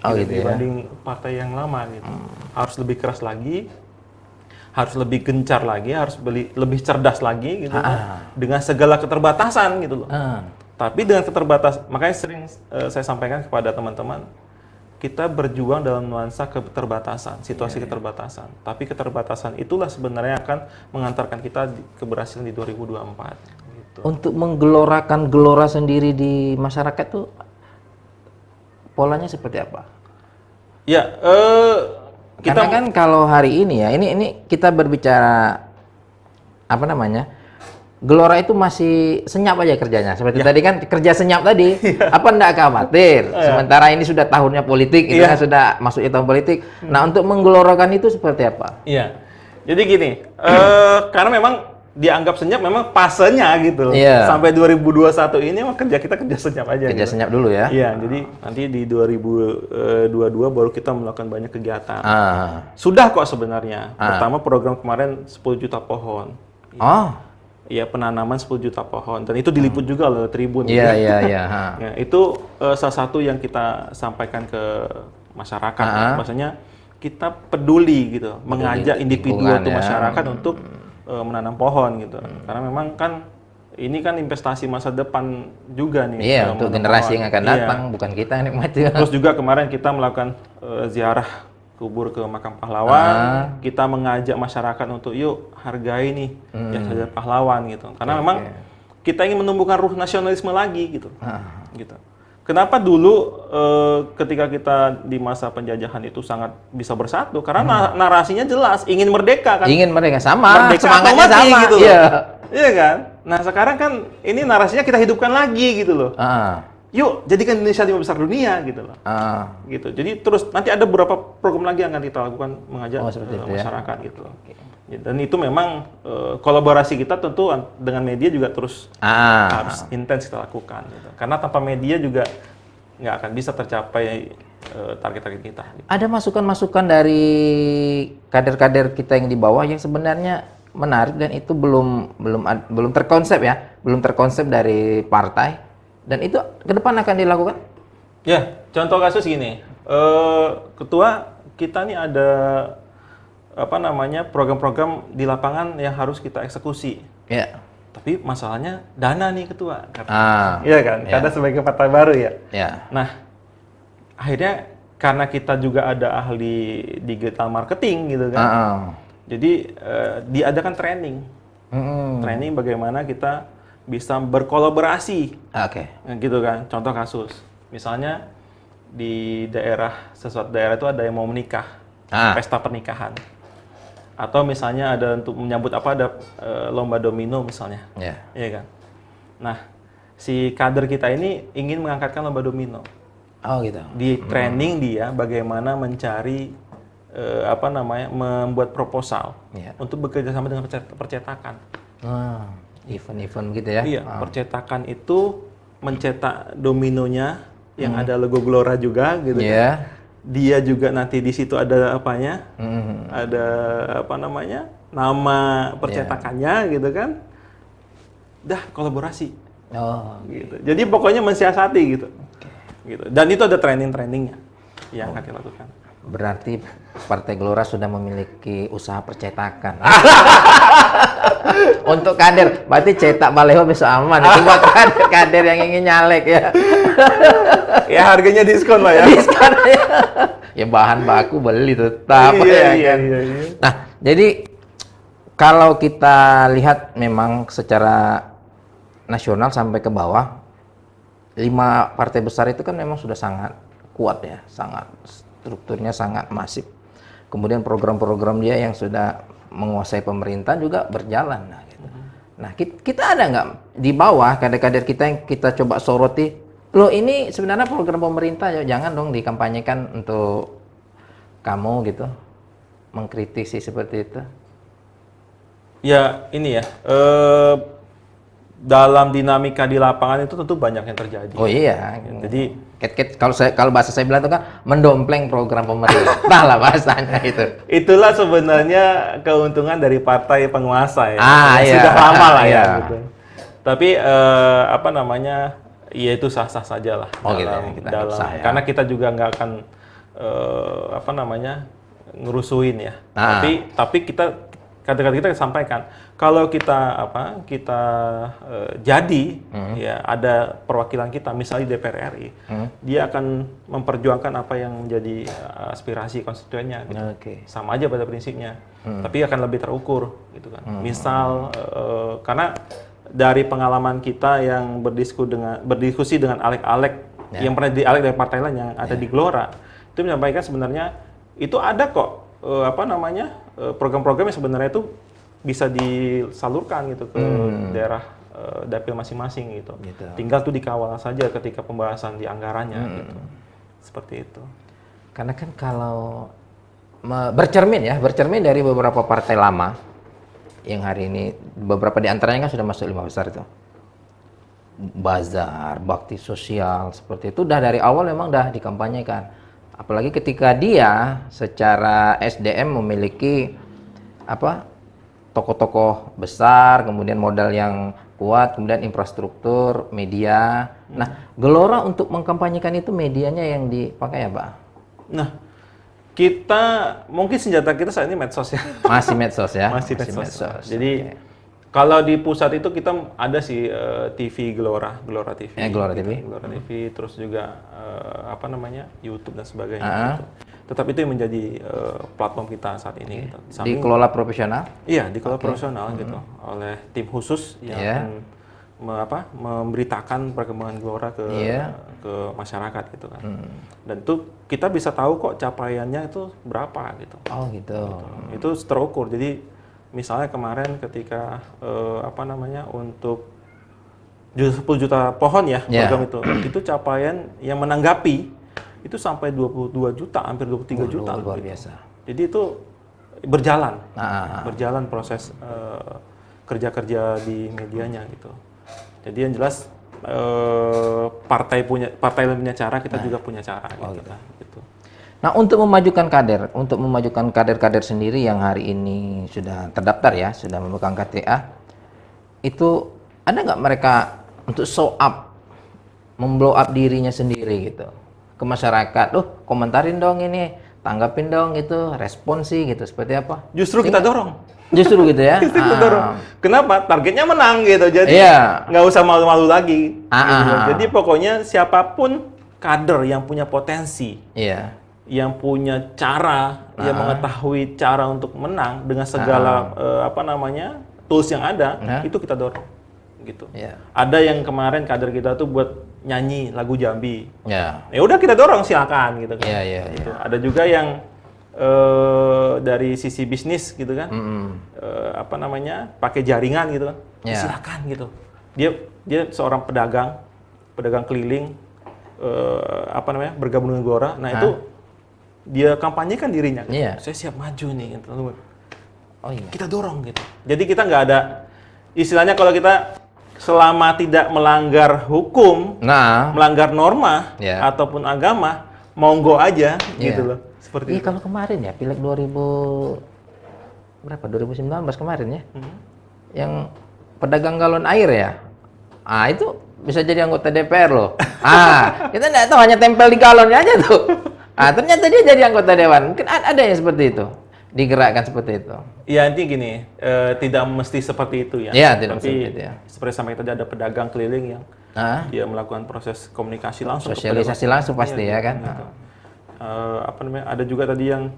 S1: Gitu
S2: dibanding partai yang lama gitu. Harus lebih keras lagi, harus lebih gencar lagi, harus lebih cerdas lagi gitu. Dengan segala keterbatasan gitu loh. Tapi dengan keterbatasan, makanya sering saya sampaikan kepada teman-teman, kita berjuang dalam nuansa keterbatasan, situasi keterbatasan. Tapi keterbatasan itulah sebenarnya akan mengantarkan kita keberhasilan di 2024. Gitu.
S1: Untuk menggelorakan gelora sendiri di masyarakat tuh polanya seperti apa?
S2: Ya,
S1: Karena kan kalau hari ini ya, ini kita berbicara apa namanya? Gelora itu masih senyap aja kerjanya. Seperti tadi kan kerja senyap tadi. Apa enggak khawatir? Sementara ini sudah tahunnya politik, itu kan sudah masuk tahun politik. Nah, untuk menggelorakan itu seperti apa?
S2: Iya. Jadi gini, karena memang dianggap senyap memang pasenya gitu loh. Sampai 2021 ini memang kita kerja senyap aja.
S1: Kerja senyap dulu ya.
S2: Iya, jadi nanti di 2022 baru kita melakukan banyak kegiatan. Sudah kok sebenarnya. Pertama program kemarin 10 juta pohon. Iya, penanaman 10 juta pohon. Dan itu diliput juga oleh Tribun.
S1: Iya.
S2: Ya, itu salah satu yang kita sampaikan ke masyarakat. Maksudnya kita peduli gitu, mengajak individu atau masyarakat untuk menanam pohon gitu. Karena memang kan ini kan investasi masa depan juga nih.
S1: Iya, untuk generasi yang akan datang, bukan kita yang nikmati.
S2: Terus juga kemarin kita melakukan ziarah kubur ke makam pahlawan. Kita mengajak masyarakat untuk yuk hargai nih jasa pahlawan gitu. Karena memang kita ingin menumbuhkan ruh nasionalisme lagi gitu. Gitu. Kenapa dulu ketika kita di masa penjajahan itu sangat bisa bersatu? Karena narasinya jelas, ingin merdeka kan?
S1: Ingin merdeka, sama,
S2: merdeka
S1: semangatnya
S2: mati,
S1: sama.
S2: Gitu iya kan? Nah sekarang kan ini narasinya kita hidupkan lagi gitu loh. yuk jadikan Indonesia 5 besar dunia gitu loh. Gitu. Jadi terus nanti ada beberapa program lagi yang akan kita lakukan mengajak masyarakat gitu. Dan itu memang kolaborasi kita tentu dengan media juga terus harus intens kita lakukan gitu. Karena tanpa media juga nggak akan bisa tercapai target-target kita. Gitu.
S1: Ada masukan-masukan dari kader-kader kita yang di bawah yang sebenarnya menarik dan itu belum terkonsep ya, belum terkonsep dari partai. Dan itu ke depan akan dilakukan?
S2: Ya, contoh kasus gini, ketua kita nih ada program-program di lapangan yang harus kita eksekusi.
S1: Ya.
S2: Tapi masalahnya dana nih ketua. Iya kan, karena sebagai partai baru ya. Nah, akhirnya karena kita juga ada ahli digital marketing gitu kan, jadi diadakan training, training bagaimana kita bisa berkolaborasi, gitu kan. Contoh kasus, misalnya di sesuatu daerah itu ada yang mau menikah, pesta pernikahan, atau misalnya ada untuk menyambut ada lomba domino misalnya, iya kan. Nah, si kader kita ini ingin mengangkatkan lomba domino,
S1: gitu.
S2: Di training dia bagaimana mencari membuat proposal untuk bekerja sama dengan percetakan.
S1: Event-event gitu ya?
S2: Iya, percetakan itu mencetak dominonya yang ada logo Glora juga gitu kan. Dia juga nanti di situ ada apanya, ada nama percetakannya gitu kan. Dah kolaborasi. Gitu. Jadi pokoknya mensiasati gitu. Gitu. Dan itu ada training-trainingnya yang akan dilakukan.
S1: Berarti Partai Gelora sudah memiliki usaha percetakan. Untuk kader, berarti cetak baleho besok aman. Itu buat kader yang ingin nyalek ya.
S2: Ya harganya diskon lah ya.
S1: Diskon ya. Ya bahan baku beli tetap.
S2: Iya.
S1: Nah, jadi kalau kita lihat memang secara nasional sampai ke bawah, 5 partai besar itu kan memang sudah sangat kuat ya, sangat strukturnya sangat masif. Kemudian program-program dia yang sudah menguasai pemerintahan juga berjalan. Nah, kita ada nggak di bawah kader-kader kita yang kita coba soroti? Loh, ini sebenarnya program pemerintah, ya jangan dong dikampanyekan untuk kamu gitu, mengkritisi seperti itu.
S2: Ya, ini ya. Dalam dinamika di lapangan itu tentu banyak yang terjadi.
S1: Oh iya.
S2: Jadi
S1: kalau bahasa saya bilang itu kan mendompleng program pemerintah lah bahasanya itu.
S2: Itulah sebenarnya keuntungan dari partai penguasa ya.
S1: Iya.
S2: Sudah lama lah ya. Gitu. Tapi ya itu sah-sah saja lah. Karena kita juga nggak akan ngerusuin ya. Tapi kita kata-kata kita sampaikan kalau kita ya ada perwakilan kita misalnya di DPR RI, dia akan memperjuangkan apa yang menjadi aspirasi konstituennya gitu. Sama aja pada prinsipnya, tapi akan lebih terukur gitu kan. Misal karena dari pengalaman kita yang berdiskusi dengan alek-alek yang pernah dialek dari partai lain yang ada di Gelora, itu menyampaikan sebenarnya itu ada kok program-program yang sebenarnya itu bisa disalurkan gitu ke daerah dapil masing-masing gitu. Tinggal tuh dikawal saja ketika pembahasan di anggarannya gitu. Seperti itu.
S1: Karena kan kalau bercermin dari beberapa partai lama yang hari ini beberapa di antaranya kan sudah masuk 5 besar itu. Bazar, bakti sosial seperti itu udah dari awal memang udah dikampanyekan. Apalagi ketika dia secara SDM memiliki tokoh-tokoh besar, kemudian modal yang kuat, kemudian infrastruktur, media. Nah, Gelora untuk mengkampanyekan itu medianya yang dipakai ya, Pak?
S2: Nah, kita mungkin senjata kita saat ini medsos ya.
S1: Masih medsos ya?
S2: Masih medsos. Jadi kalau di pusat itu kita ada sih TV Gelora TV.
S1: Gelora TV.
S2: Gelora TV, terus juga YouTube dan sebagainya. Gitu. Tetap itu yang menjadi platform kita saat ini. Gitu.
S1: Dikelola profesional?
S2: Iya, dikelola profesional gitu, oleh tim khusus yang memberitakan perkembangan Gelora ke masyarakat gitu kan. Dan itu kita bisa tahu kok capaiannya itu berapa gitu.
S1: Oh gitu.
S2: Itu terukur. Jadi misalnya kemarin ketika untuk 10 juta pohon ya,
S1: Ya.
S2: program itu capaian yang menanggapi itu sampai 22 juta, hampir 23 juta.
S1: Luar
S2: gitu.
S1: biasa.
S2: Jadi itu berjalan, berjalan proses kerja-kerja di medianya gitu. Jadi yang jelas partai punya cara, kita juga punya cara gitu.
S1: Nah, untuk memajukan kader sendiri yang hari ini sudah terdaftar ya, sudah memegang KTA, itu ada nggak mereka untuk show up, memblow up dirinya sendiri gitu ke masyarakat? Komentarin dong ini, tanggapin dong itu, responsi gitu, seperti apa?
S2: Justru kita dorong.
S1: Justru gitu ya?
S2: Justru kita dorong. Kenapa? Targetnya menang gitu, jadi nggak usah malu-malu lagi. Gitu. Jadi pokoknya siapapun kader yang punya potensi, yang punya cara, yang mengetahui cara untuk menang dengan segala tools yang ada, itu kita dorong. Gitu. Ada yang kemarin kader kita tuh buat nyanyi lagu Jambi. Ya udah kita dorong, silakan gitu kan. Gitu. Ada juga yang dari sisi bisnis gitu kan. Pakai jaringan gitu kan. Silakan gitu. Dia seorang pedagang keliling bergabung dengan Glora. Nah, itu dia kampanyekan dirinya. Saya siap maju nih gitu. Kita dorong gitu. Jadi kita nggak ada istilahnya, kalau kita selama tidak melanggar hukum, melanggar norma ataupun agama, monggo aja gitu loh. Seperti itu.
S1: Kalau kemarin ya, Pileg 2019 kemarin ya, yang pedagang galon air ya, itu bisa jadi anggota DPR loh. Kita nggak tahu, hanya tempel di galonnya aja tuh. Ternyata dia jadi anggota dewan. Mungkin ada yang seperti itu, digerakkan seperti itu.
S2: Ya, intinya gini, tidak mesti seperti itu ya.
S1: Tidak
S2: Tapi
S1: seperti itu ya.
S2: seperti sampai tadi ada pedagang keliling yang dia melakukan proses komunikasi langsung.
S1: Sosialisasi langsung pasti ya kan.
S2: Gitu. Ada juga tadi yang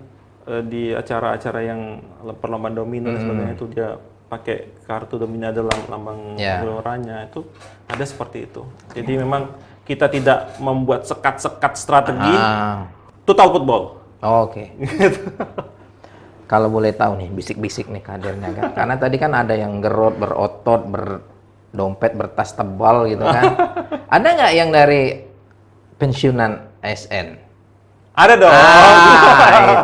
S2: di acara-acara yang perlombaan domino dan sebagainya itu dia pakai kartu domino, ada lambang Gloranya, itu ada seperti itu. Jadi memang kita tidak membuat sekat-sekat strategi. Total football.
S1: Kalau boleh tahu nih, bisik-bisik nih kadernya kan. Karena tadi kan ada yang gerot, berotot, berdompet, bertas tebal gitu kan. Ada nggak yang dari pensiunan ASN?
S2: Ada dong.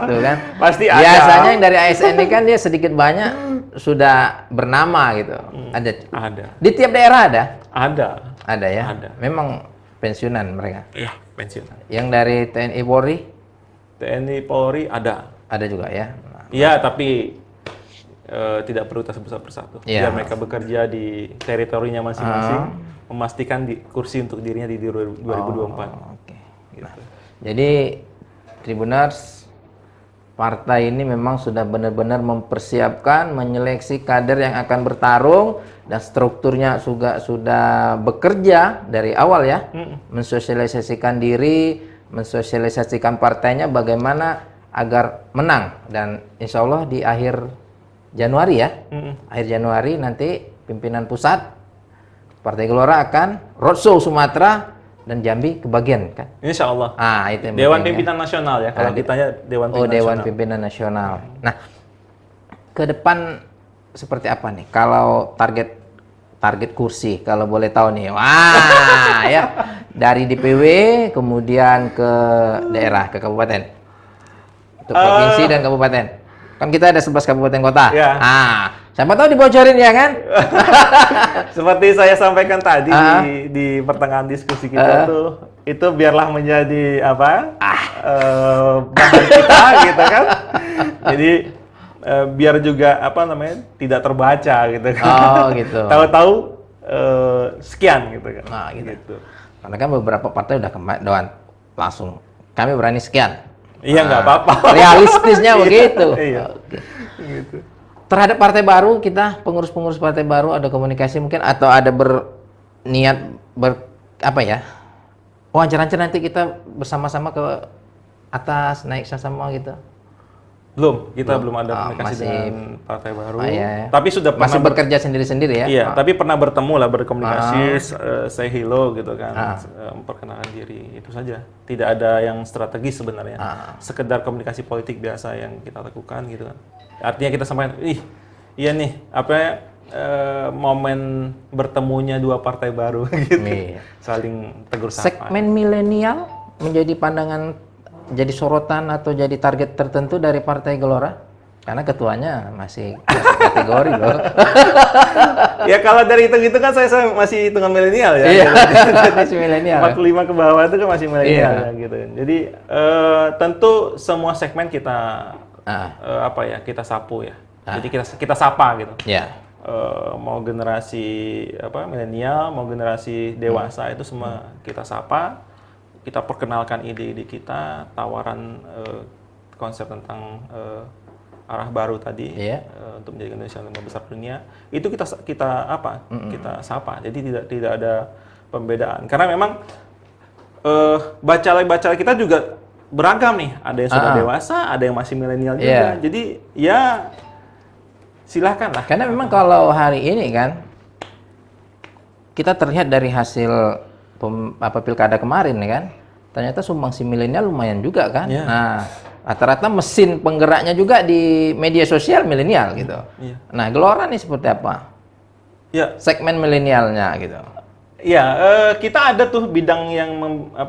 S1: Itu kan.
S2: Pasti ada.
S1: Biasanya yang dari ASN ini kan dia sedikit banyak sudah bernama gitu.
S2: Ada.
S1: Di tiap daerah ada? Ada ya?
S2: Ada.
S1: Memang pensiunan mereka?
S2: Iya, pensiunan.
S1: Yang dari TNI Polri?
S2: TNI Polri ada.
S1: Ada juga ya?
S2: Iya, tapi tidak perlu kita sebut persatu. Biar mereka bekerja di teritorinya masing-masing, memastikan kursi untuk dirinya di 2024. Gitu.
S1: Jadi, Tribuners, partai ini memang sudah benar-benar mempersiapkan, menyeleksi kader yang akan bertarung, dan strukturnya sudah bekerja dari awal ya, mensosialisasikan diri, mensosialisasikan partainya bagaimana agar menang, dan insya Allah di akhir Januari ya, akhir Januari nanti pimpinan pusat Partai Gelora akan roadshow Sumatera dan Jambi kebagian kan?
S2: Insya Allah.
S1: Itu
S2: Dewan Pimpinan Nasional ya, kalau ditanya Dewan Pimpinan Nasional.
S1: Dewan Pimpinan Nasional. Nah, ke depan seperti apa nih? Kalau target kursi, kalau boleh tahu nih, ya dari DPW kemudian ke daerah, ke kabupaten. Untuk provinsi dan kabupaten. Kan kita ada 11 kabupaten kota. Siapa tahu dibocorin ya kan?
S2: Seperti saya sampaikan tadi di pertengahan diskusi kita itu biarlah menjadi bahan kita gitu kan. Jadi biar juga tidak terbaca gitu kan.
S1: Gitu.
S2: Tahu-tahu sekian gitu kan.
S1: Gitu. Karena kan beberapa partai udah langsung kami berani sekian.
S2: Iya, nggak apa-apa.
S1: Realistisnya begitu.
S2: Iya. Gitu.
S1: Terhadap partai baru, kita pengurus-pengurus partai baru ada komunikasi mungkin, atau ada berniat wawancara nanti kita bersama-sama ke atas, naik sama gitu.
S2: Kita belum ada komunikasi dengan partai baru. Tapi sudah
S1: masih bekerja sendiri-sendiri ya.
S2: Iya, tapi pernah bertemu lah, berkomunikasi, say hello gitu kan, memperkenalkan diri, itu saja. Tidak ada yang strategis sebenarnya. Sekedar komunikasi politik biasa yang kita lakukan gitu kan. Artinya kita sampaikan, iya nih, momen bertemunya dua partai baru gitu.
S1: Iya.
S2: Saling tegur sapa.
S1: Segmen milenial menjadi pandangan, jadi sorotan atau jadi target tertentu dari Partai Gelora? Karena ketuanya masih kategori loh.
S2: Ya kalau dari itu kan saya masih hitungan milenial ya.
S1: Iya,
S2: Jadi,
S1: masih milenial.
S2: 45 ke bawah itu kan masih milenial
S1: Iya.
S2: ya gitu. Jadi tentu semua segmen kita kita sapu ya. Jadi kita sapa gitu.
S1: Ya.
S2: Mau generasi milenial, mau generasi dewasa itu semua kita sapa. Kita perkenalkan ide-ide kita, tawaran konsep tentang arah baru tadi untuk menjadi Indonesia yang 5 besar dunia, itu kita sapa. Jadi tidak ada pembedaan karena memang bacalek kita juga beragam nih, ada yang sudah dewasa, ada yang masih milenial juga. Jadi ya silahkan lah.
S1: Karena memang kalau hari ini kan kita terlihat dari hasil pilkada kemarin nih kan, ternyata sumbangsi milenial lumayan juga kan. Nah, rata-rata mesin penggeraknya juga di media sosial milenial gitu. Nah, Gelora nih seperti apa?
S2: Ya.
S1: Segmen milenialnya gitu.
S2: Ya, kita ada tuh bidang yang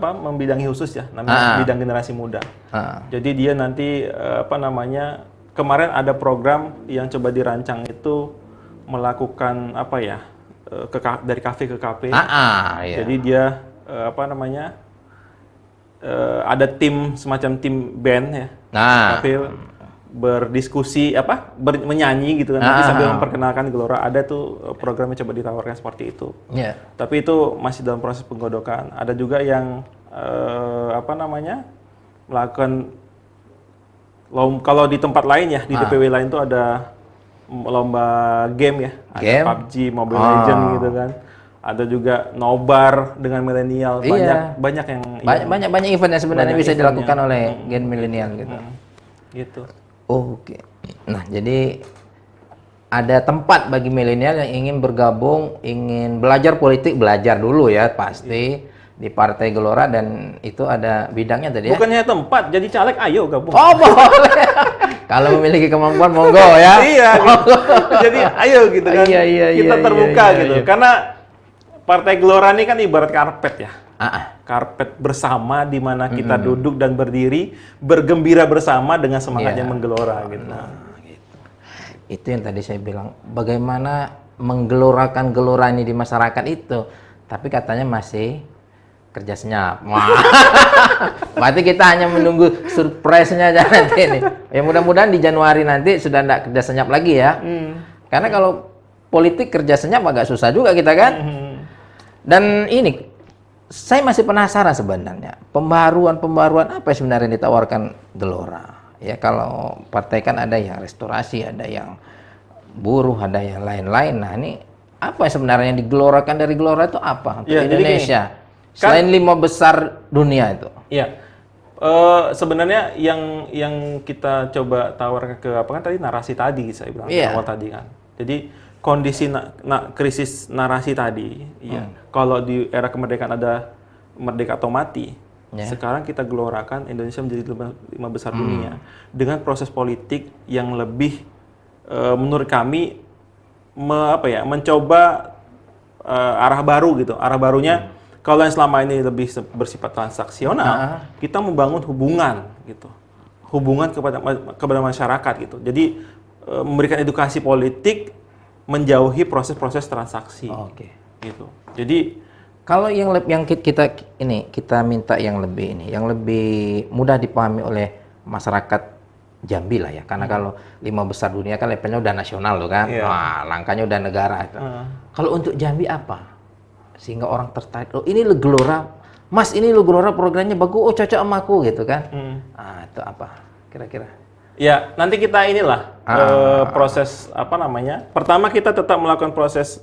S2: membidangi khusus ya, namanya bidang generasi muda. Jadi dia nanti kemarin ada program yang coba dirancang itu melakukan dari kafe ke kafe.
S1: Iya.
S2: Jadi dia ada semacam tim band ya. Kafe berdiskusi menyanyi gitu kan. Nanti sambil memperkenalkan Gelora, ada tuh program yang coba ditawarkan seperti itu. Tapi itu masih dalam proses penggodokan. Ada juga yang melakukan kalau di tempat lain ya, di DPW lain tuh ada lomba game ya, ada PUBG, Mobile Legends gitu kan. Ada juga nobar dengan milenial, banyak yang
S1: banyak event yang sebenarnya bisa dilakukan oleh gen milenial gitu.
S2: Gitu.
S1: Oke. Nah, jadi ada tempat bagi milenial yang ingin bergabung, ingin belajar politik, belajar dulu ya pasti di Partai Gelora, dan itu ada bidangnya tadi ya.
S2: Bukannya tempat, jadi caleg ayo gabung.
S1: Oh, boleh. Kalau memiliki kemampuan monggo ya.
S2: Iya, gitu. Jadi ayo gitu kan. Kita terbuka gitu. Karena Partai Gelora ini kan ibarat karpet ya. Karpet bersama di mana kita duduk dan berdiri, bergembira bersama dengan semangatnya menggelora gitu.
S1: Gitu. Itu yang tadi saya bilang, bagaimana menggelorakan gelora ini di masyarakat itu. Tapi katanya masih kerja senyap. Wah. Berarti kita hanya menunggu surprise-nya aja nanti nih. Ya mudah-mudahan di Januari nanti sudah enggak kerja senyap lagi ya. Karena kalau politik kerja senyap agak susah juga kita kan. Dan ini, saya masih penasaran sebenarnya, pembaruan apa yang sebenarnya ditawarkan Gelora. Ya kalau partai kan ada yang restorasi, ada yang buruh, ada yang lain-lain. Nah ini apa yang sebenarnya digelorakan dari Gelora itu apa untuk Indonesia? Selain 5 besar dunia itu.
S2: Iya. Sebenarnya yang kita coba tawarkan kan tadi narasi tadi saya bilang awal tadi kan. Jadi kondisi krisis narasi tadi, kalau di era kemerdekaan ada merdeka atau mati, sekarang kita gelorakan Indonesia menjadi 5 besar dunia dengan proses politik yang lebih menurut kami mencoba arah baru gitu. Arah barunya kalau yang selama ini lebih bersifat transaksional, kita membangun hubungan gitu, hubungan kepada masyarakat gitu. Jadi memberikan edukasi politik, menjauhi proses-proses transaksi. Gitu. Jadi
S1: kalau yang kita minta yang lebih mudah dipahami oleh masyarakat Jambi lah ya, karena kalau 5 besar dunia kan levelnya udah nasional loh kan, wah langkahnya udah negara. Kalau untuk Jambi apa? Sehingga orang tertarik, oh ini lo Gelora, Mas ini lo Gelora programnya bagus, oh cocok sama aku gitu kan. Itu apa kira-kira?
S2: Ya, nanti kita proses pertama kita tetap melakukan proses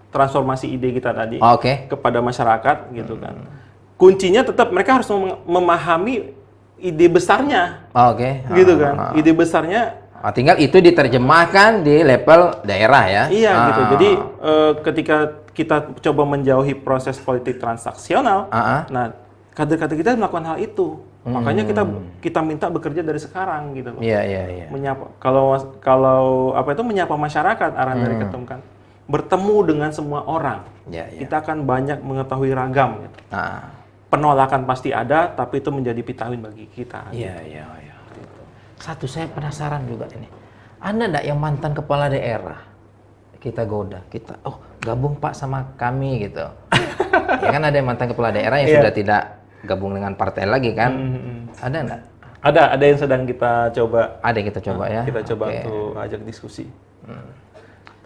S2: transformasi ide kita tadi kepada masyarakat gitu kan. Kuncinya tetap mereka harus memahami ide besarnya. Gitu kan. Ide besarnya
S1: tinggal itu diterjemahkan di level daerah ya.
S2: Iya gitu. Jadi ketika kita coba menjauhi proses politik transaksional, nah kader-kader kita melakukan hal itu. Makanya kita minta bekerja dari sekarang gitu loh.
S1: Iya, iya, iya.
S2: Menyapa kalau apa itu menyapa masyarakat arahan dari Ketum kan. Bertemu dengan semua orang.
S1: Iya, iya.
S2: Kita akan banyak mengetahui ragam gitu.
S1: Ah,
S2: Penolakan pasti ada, tapi itu menjadi vitamin bagi kita.
S1: iya, iya, iya. Satu saya penasaran juga ini. Anda enggak yang mantan kepala daerah? Kita goda, oh gabung Pak sama kami gitu. Ya kan ada yang mantan kepala daerah yang sudah tidak gabung dengan partai lagi kan? Ada enggak?
S2: Ada yang sedang kita coba.
S1: Ada yang kita coba ya.
S2: Kita coba
S1: Oke.
S2: untuk ajak diskusi.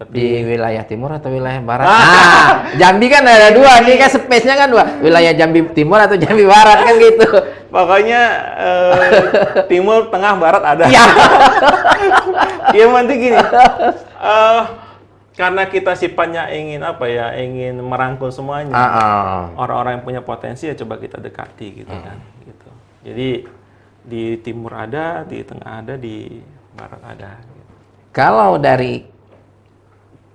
S2: Tapi
S1: Di wilayah timur atau wilayah barat? Jambi kan ada dua, ini kan space-nya kan dua. Wilayah Jambi timur atau Jambi barat kan gitu.
S2: pokoknya timur, tengah, barat ada.
S1: Iya.
S2: Ya nanti gini. Karena kita sifatnya ingin apa ya, ingin merangkul semuanya. Orang-orang yang punya potensi ya coba kita dekati gitu kan, gitu. Jadi di timur ada, di tengah ada, di barat ada. Gitu.
S1: Kalau dari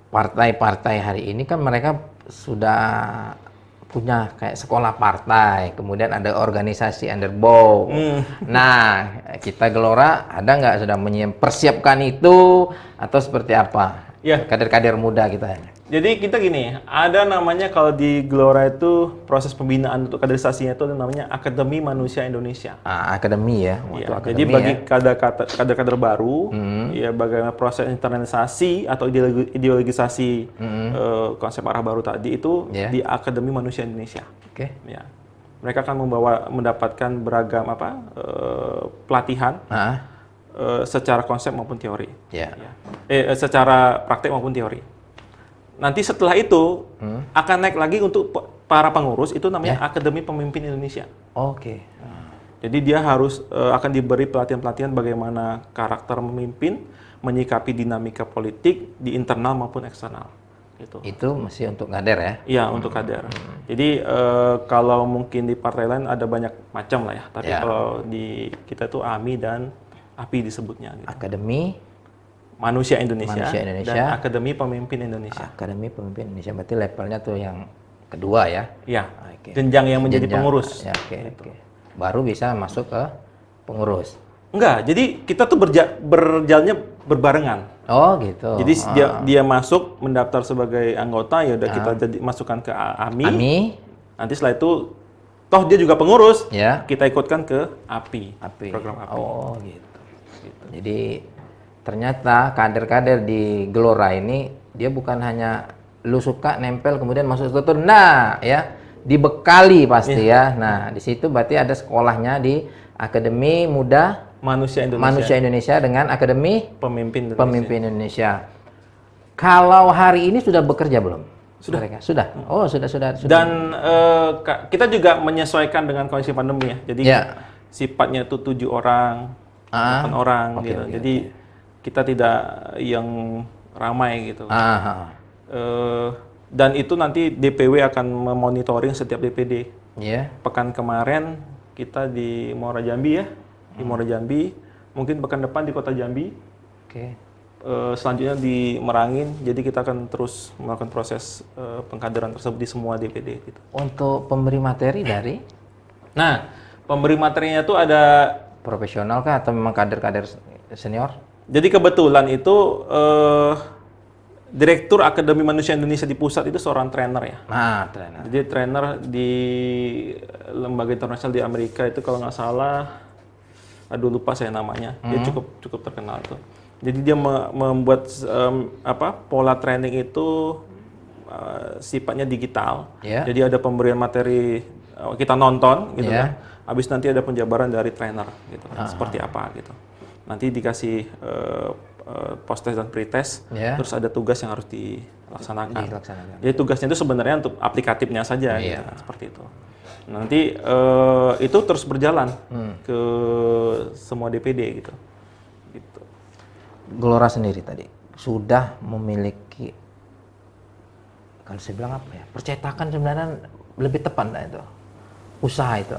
S1: partai-partai hari ini kan mereka sudah punya kayak sekolah partai, kemudian ada organisasi underbow. Nah, kita Gelora ada nggak sudah mempersiapkan itu atau seperti apa?
S2: Ya.
S1: Kader-kader muda kita.
S2: Jadi kita gini, ada namanya kalau di Gelora itu proses pembinaan untuk kaderisasinya itu ada namanya Akademi Manusia Indonesia.
S1: Akademi ya.
S2: Ya,
S1: Waktu
S2: jadi
S1: akademi
S2: bagi
S1: ya.
S2: kader-kader baru, ya bagaimana proses internalisasi atau ideologisasi konsep arah baru tadi itu di Akademi Manusia Indonesia.
S1: Oke.
S2: Ya, mereka akan mendapatkan beragam pelatihan secara konsep maupun teori.
S1: Ya.
S2: Secara praktek maupun teori. Nanti setelah itu akan naik lagi untuk para pengurus itu namanya Akademi Pemimpin Indonesia.
S1: Oke.
S2: Jadi dia harus akan diberi pelatihan-pelatihan bagaimana karakter memimpin, menyikapi dinamika politik di internal maupun eksternal. Gitu.
S1: Itu masih untuk kader ya?
S2: Iya, untuk kader. Jadi kalau mungkin di partai lain ada banyak macam lah ya. Tapi kalau di kita itu AMI dan API disebutnya. Gitu.
S1: Akademi
S2: Manusia Indonesia
S1: dan
S2: Akademi Pemimpin Indonesia.
S1: Akademi Pemimpin Indonesia berarti levelnya tuh yang kedua ya?
S2: Iya.
S1: Oke.
S2: Jenjang yang menjadi
S1: Jenjang.
S2: pengurus.
S1: Ya, oke. Baru bisa masuk ke pengurus.
S2: Enggak, jadi kita tuh berjalannya berbarengan.
S1: Oh gitu.
S2: Jadi dia masuk mendaftar sebagai anggota, ya udah kita jadi masukkan ke AMI.
S1: AMI.
S2: Nanti setelah itu toh dia juga pengurus.
S1: Ya.
S2: Kita ikutkan ke API. Program API.
S1: Oh gitu. Jadi ternyata kader-kader di Gelora ini dia bukan hanya lu suka nempel kemudian masuk struktur. Nah, ya dibekali pasti ya. Nah, di situ berarti ada sekolahnya di Akademi Muda
S2: Manusia
S1: Indonesia dengan Akademi
S2: Pemimpin
S1: Indonesia. Kalau hari ini sudah bekerja belum? Sudah. Mereka? Sudah. Oh, sudah.
S2: Dan kita juga menyesuaikan dengan kondisi pandemi ya. Jadi sifatnya itu 7 orang, 8 orang gitu. Jadi kita tidak yang ramai gitu. Dan itu nanti DPW akan memonitoring setiap DPD. Pekan kemarin kita di Muara Jambi ya, di Muara Jambi. Mungkin pekan depan di Kota Jambi. Selanjutnya di Merangin. Jadi kita akan terus melakukan proses pengkaderan tersebut di semua DPD. Gitu.
S1: Untuk pemberi materi dari?
S2: Nah, pemberi materinya itu ada
S1: profesional kah atau memang kader-kader senior? Jadi
S2: kebetulan itu Direktur Akademi Manusia Indonesia di pusat itu seorang trainer ya.
S1: Trainer.
S2: Jadi trainer di lembaga internasional di Amerika itu kalau nggak salah, lupa saya namanya. Dia cukup terkenal tuh. Jadi dia membuat pola training itu sifatnya digital. Jadi ada pemberian materi kita nonton gitu kan. Habis nanti ada penjabaran dari trainer gitu kan. Seperti apa gitu. Nanti dikasih post-test dan pre-test, terus ada tugas yang harus dilaksanakan. Jadi tugasnya itu sebenarnya untuk aplikatifnya saja, gitu, seperti itu. Nanti itu terus berjalan ke semua DPD gitu.
S1: Gelora sendiri tadi sudah memiliki, kalau saya bilang apa ya, percetakan sebenarnya lebih tepat itu, usaha itu.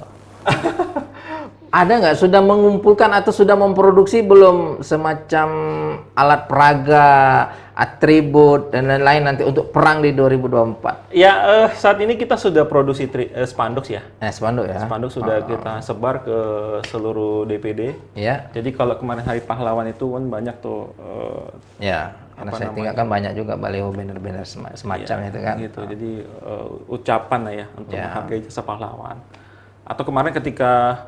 S1: Ada nggak sudah mengumpulkan atau sudah memproduksi belum semacam alat peraga atribut dan lain-lain nanti untuk perang di 2024?
S2: Ya, saat ini kita sudah produksi spanduk ya.
S1: Spanduk ya.
S2: Spanduk sudah kita sebar ke seluruh DPD.
S1: Ya.
S2: Jadi kalau kemarin Hari Pahlawan itu kan banyak tuh.
S1: Ya, karena saya tinggal kan banyak juga baliho banner-banner semacam itu kan.
S2: Gitu. Jadi ucapan lah ya untuk menghargai jasa pahlawan. Atau kemarin ketika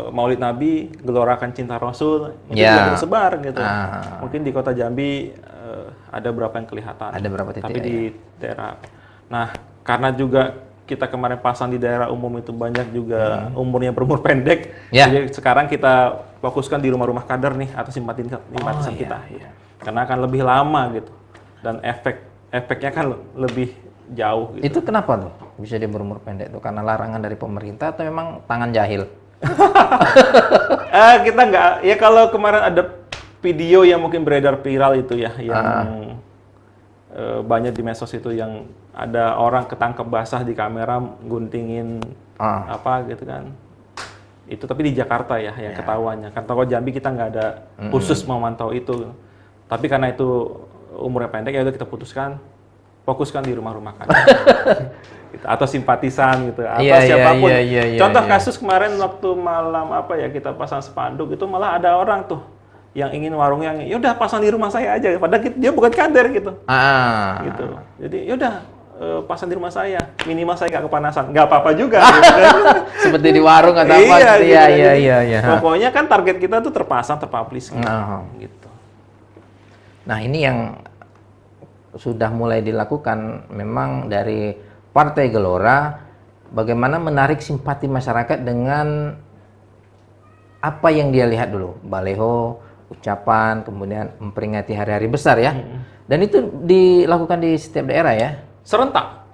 S2: Maulid Nabi, gelorakan cinta Rasul, itu juga tersebar gitu. Mungkin di Kota Jambi ada berapa yang kelihatan.
S1: Ada berapa titik.
S2: Tapi di daerah. Nah, karena juga kita kemarin pasang di daerah umum itu banyak juga umurnya berumur pendek. Jadi sekarang kita fokuskan di rumah-rumah kader nih atau simpatisan kita. Karena akan lebih lama gitu. Dan efeknya kan lebih jauh gitu.
S1: Itu kenapa tuh bisa dia berumur pendek tuh? Karena larangan dari pemerintah atau memang tangan jahil?
S2: Kita nggak, ya kalau kemarin ada video yang mungkin beredar viral itu ya, yang banyak di medsos itu yang ada orang ketangkep basah di kamera guntingin apa gitu kan. Itu tapi di Jakarta ya yang ketahuannya. Kan kalau Jambi kita nggak ada khusus memantau itu. Tapi karena itu umurnya pendek ya udah kita fokuskan di rumah-rumah kan. Gitu. Atau simpatisan gitu atau siapapun. Contoh kasus kemarin waktu malam apa ya kita pasang spanduk itu malah ada orang tuh yang ingin warung yang yaudah pasang di rumah saya aja padahal dia bukan kader gitu. Gitu. Jadi yaudah pasang di rumah saya, minimal saya nggak kepanasan. Nggak apa-apa juga. Gitu.
S1: Seperti di warung atau apa. Iya.
S2: Pokoknya kan target kita tuh terpublish gitu.
S1: Nah, ini yang sudah mulai dilakukan memang dari Partai Gelora, bagaimana menarik simpati masyarakat dengan apa yang dia lihat dulu, baleho, ucapan, kemudian memperingati hari-hari besar ya. Dan itu dilakukan di setiap daerah ya?
S2: Serentak.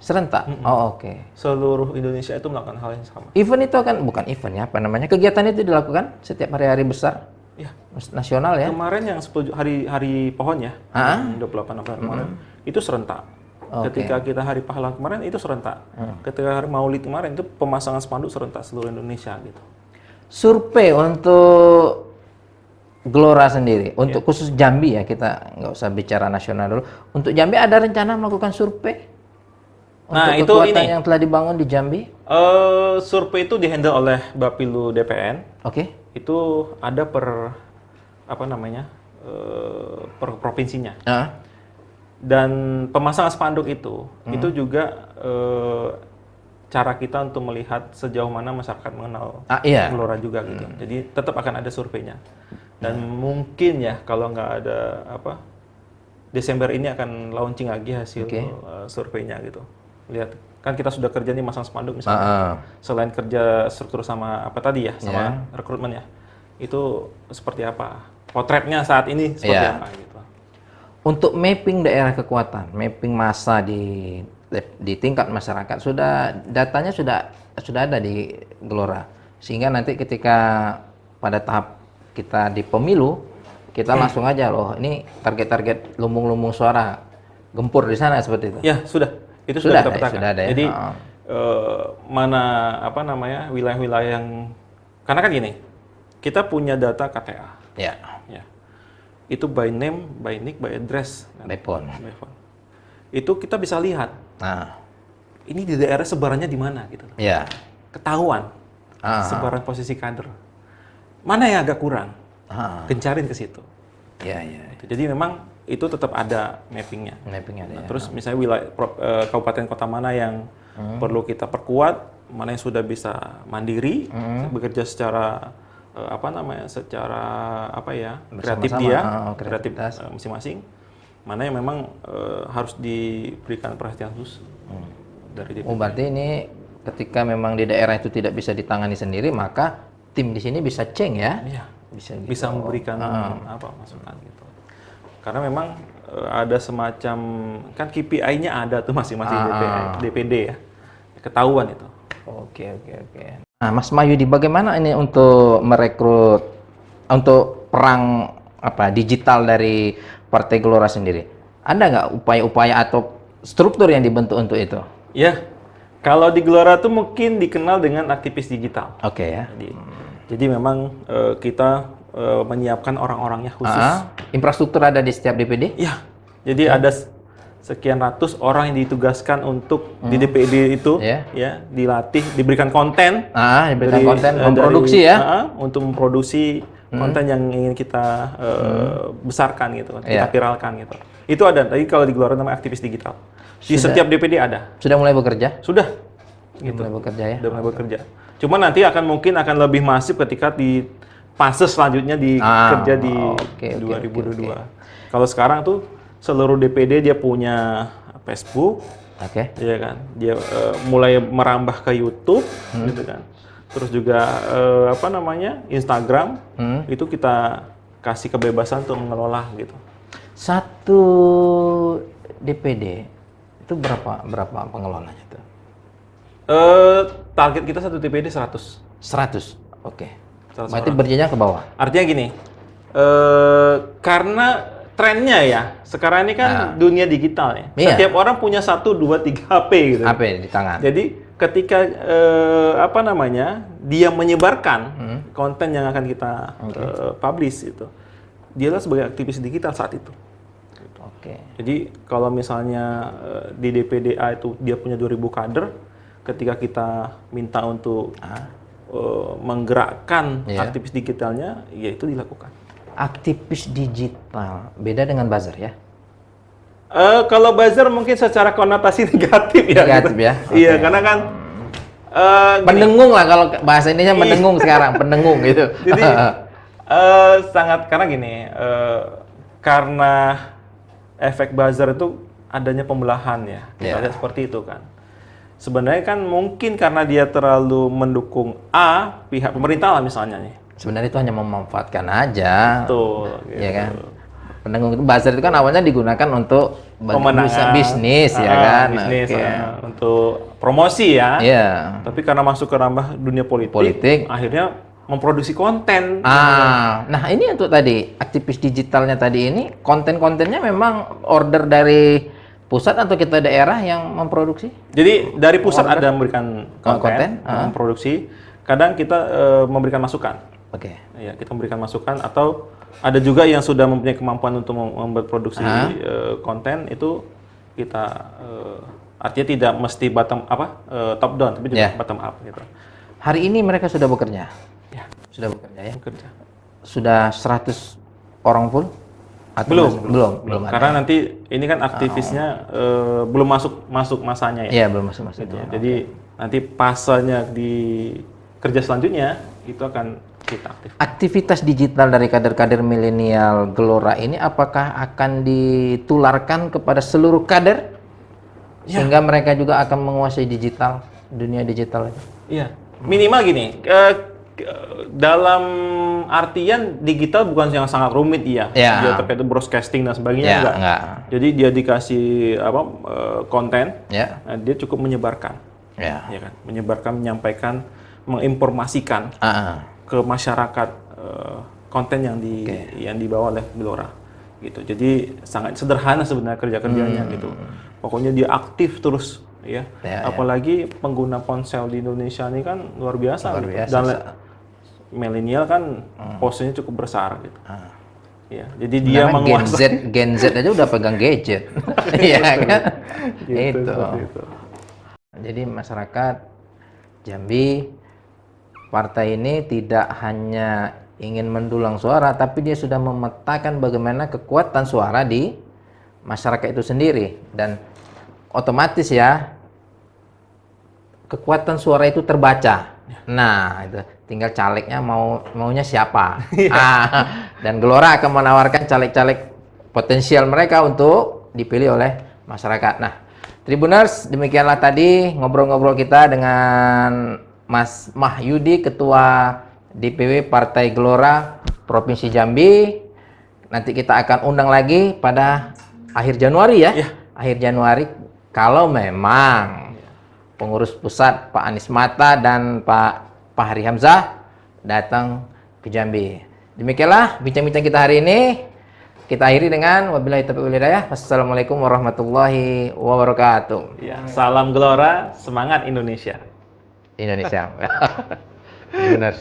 S1: Oke.
S2: Seluruh Indonesia itu melakukan hal yang sama.
S1: Event itu bukan event ya, apa namanya, kegiatan itu dilakukan setiap hari-hari besar?
S2: Ya.
S1: Nasional ya?
S2: Kemarin yang 10 hari pohon ya, 28 November kemarin, itu serentak. Ketika kita Hari Pahlawan kemarin itu serentak. Ketika Hari Maulid kemarin itu pemasangan spanduk serentak seluruh Indonesia gitu.
S1: Survei untuk Gelora sendiri, untuk khusus Jambi ya, kita nggak usah bicara nasional dulu. Untuk Jambi ada rencana melakukan survei?
S2: Nah,
S1: untuk kekuatan yang telah dibangun di Jambi?
S2: Survei itu dihandle oleh Bapilu DPN. Itu ada per provinsinya. Dan pemasangan spanduk itu juga cara kita untuk melihat sejauh mana masyarakat mengenal Gelora juga gitu. Jadi tetap akan ada surveinya. Dan mungkin ya kalau nggak ada Desember ini akan launching lagi hasil surveinya gitu. Lihat kan kita sudah kerja nih masang spanduk misalnya. Selain kerja struktur sama sama rekrutmen ya. Itu seperti apa? Potretnya saat ini seperti apa gitu.
S1: Untuk mapping daerah kekuatan, mapping massa di tingkat masyarakat datanya sudah ada di Gelora. Sehingga nanti ketika pada tahap kita di pemilu, kita langsung aja loh, ini target-target lumbung-lumbung suara gempur di sana seperti itu.
S2: Ya, sudah. Itu sudah kita petakan.
S1: Sudah ada ya?
S2: Jadi mana wilayah-wilayah yang karena kan gini, kita punya data KTA. Ya. Itu by name, by nick, by address,
S1: by phone.
S2: Itu kita bisa lihat. Ini di daerah sebarannya di mana gitu. Ketahuan sebaran posisi kader. Mana yang agak kurang? Gencarin ke situ. Jadi memang itu tetap ada mappingnya. Terus misalnya wilayah kabupaten kota mana yang perlu kita perkuat, mana yang sudah bisa mandiri, bekerja secara kreatif masing-masing, mana yang memang harus diberikan perhatian khusus dari DPD.
S1: Berarti ini ketika memang di daerah itu tidak bisa ditangani sendiri, maka tim di sini bisa ceng ya?
S2: Bisa memberikan masukan gitu. Karena memang ada semacam kan KPI-nya ada tuh masing-masing DPD ya, ketahuan itu.
S1: Oke. Nah, Mas Mahyudi, bagaimana ini untuk merekrut untuk perang digital dari Partai Gelora sendiri? Ada nggak upaya-upaya atau struktur yang dibentuk untuk itu?
S2: Ya, kalau di Gelora tuh mungkin dikenal dengan aktivis digital. Jadi memang kita menyiapkan orang-orangnya khusus.
S1: Infrastruktur ada di setiap DPD?
S2: Ya, Jadi ada sekian ratus orang yang ditugaskan untuk di DPD itu, ya, dilatih, diberikan konten,
S1: diberikan konten, memproduksi
S2: untuk memproduksi konten yang ingin kita besarkan gitu, kita viralkan gitu. Itu ada. Tadi kalau di Gelora namanya aktivis digital. Di setiap DPD ada.
S1: Sudah mulai bekerja?
S2: Sudah.
S1: Gitu. Mulai bekerja ya.
S2: Sudah mulai bekerja. Cuma nanti mungkin akan lebih masif ketika di fase selanjutnya kerja di 2022. Kalau sekarang tuh seluruh DPD dia punya Facebook, ya kan, dia mulai merambah ke YouTube, gitu kan. Terus juga Instagram, itu kita kasih kebebasan untuk mengelola gitu.
S1: Satu DPD itu berapa pengelolanya tuh?
S2: Target kita satu DPD 100.
S1: 100, oke. Berarti
S2: orang.
S1: berjenjang ke bawah.
S2: Artinya gini, karena trennya ya, sekarang ini kan dunia digital ya. Setiap orang punya 1, 2, 3 HP gitu.
S1: HP di tangan.
S2: Jadi ketika dia menyebarkan konten yang akan kita publish itu, dialah sebagai aktivis digital saat itu. Jadi kalau misalnya di DPDA itu dia punya 2000 kader, ketika kita minta untuk menggerakkan aktivis digitalnya, ya itu dilakukan.
S1: Aktivis digital beda dengan buzzer ya?
S2: Kalau buzzer mungkin secara konotasi negatif ya.
S1: Negatif ya?
S2: Iya, karena kan
S1: pendengung lah kalau bahasa Indonesia, mendengung sekarang, pendengung gitu.
S2: Jadi sangat, karena gini, karena efek buzzer itu adanya pembelahan ya, kita lihat seperti itu kan. Sebenarnya kan mungkin karena dia terlalu mendukung pihak pemerintah lah misalnya nih.
S1: Sebenarnya itu hanya memanfaatkan aja.
S2: Betul. Gitu.
S1: Ya kan? Pendengung itu, buzzer itu kan awalnya digunakan untuk bisnis ya kan?
S2: Bisnis, untuk promosi ya.
S1: Iya.
S2: Tapi karena masuk ke ranah dunia politik, akhirnya memproduksi konten.
S1: Nah ini untuk tadi, aktivis digitalnya tadi ini, konten-kontennya memang order dari pusat atau kita daerah yang memproduksi?
S2: Jadi dari pusat ada memberikan konten, memproduksi. Kadang kita memberikan masukan. Ya, kita memberikan masukan, atau ada juga yang sudah mempunyai kemampuan untuk membuat produksi konten, itu kita artinya tidak mesti top down, tapi juga bottom up gitu.
S1: Hari ini mereka sudah bekerja.
S2: Ya,
S1: sudah bekerja ya.
S2: Bekerja.
S1: Sudah 100 orang full?
S2: Belum. Karena nanti ini kan aktivisnya belum masuk masanya ya.
S1: Iya, belum masuk.
S2: Gitu. Jadi nanti pasanya di kerja selanjutnya itu akan kita aktifkan.
S1: Aktivitas digital dari kader-kader milenial Gelora ini apakah akan ditularkan kepada seluruh kader? Sehingga mereka juga akan menguasai dunia digital itu?
S2: Iya. Minimal gini, dalam artian digital bukan yang sangat rumit dia terkait broadcasting dan sebagainya enggak. Jadi dia dikasih konten, nah, dia cukup menyebarkan, ya kan, menyampaikan, menginformasikan ke masyarakat konten yang dibawa oleh Gelora, gitu. Jadi sangat sederhana sebenarnya kerjanya gitu. Pokoknya dia aktif terus. Apalagi pengguna ponsel di Indonesia ini kan luar biasa. Dan milenial kan posenya cukup besar gitu. Ya, jadi dia menguasai.
S1: Gen Z aja udah pegang gadget. Iya kan? Itu. Jadi masyarakat Jambi, partai ini tidak hanya ingin mendulang suara, tapi dia sudah memetakan bagaimana kekuatan suara di masyarakat itu sendiri, dan otomatis ya kekuatan suara itu terbaca. Nah, itu tinggal calegnya maunya siapa. Dan Gelora akan menawarkan caleg-caleg potensial mereka untuk dipilih oleh masyarakat. Nah, Tribuners, demikianlah tadi ngobrol-ngobrol kita dengan Mas Mahyudi, Ketua DPW Partai Gelora Provinsi Jambi. Nanti kita akan undang lagi pada akhir Januari ya. Akhir Januari, kalau memang pengurus pusat Pak Anies Mata dan Pak Fahri Hamzah datang ke Jambi. Demikianlah bincang-bincang kita hari ini. Kita akhiri dengan wabillahi taufiq wal hidayah. Wassalamualaikum warahmatullahi wabarakatuh.
S2: Ya, salam Gelora, semangat Indonesia.
S1: Benar.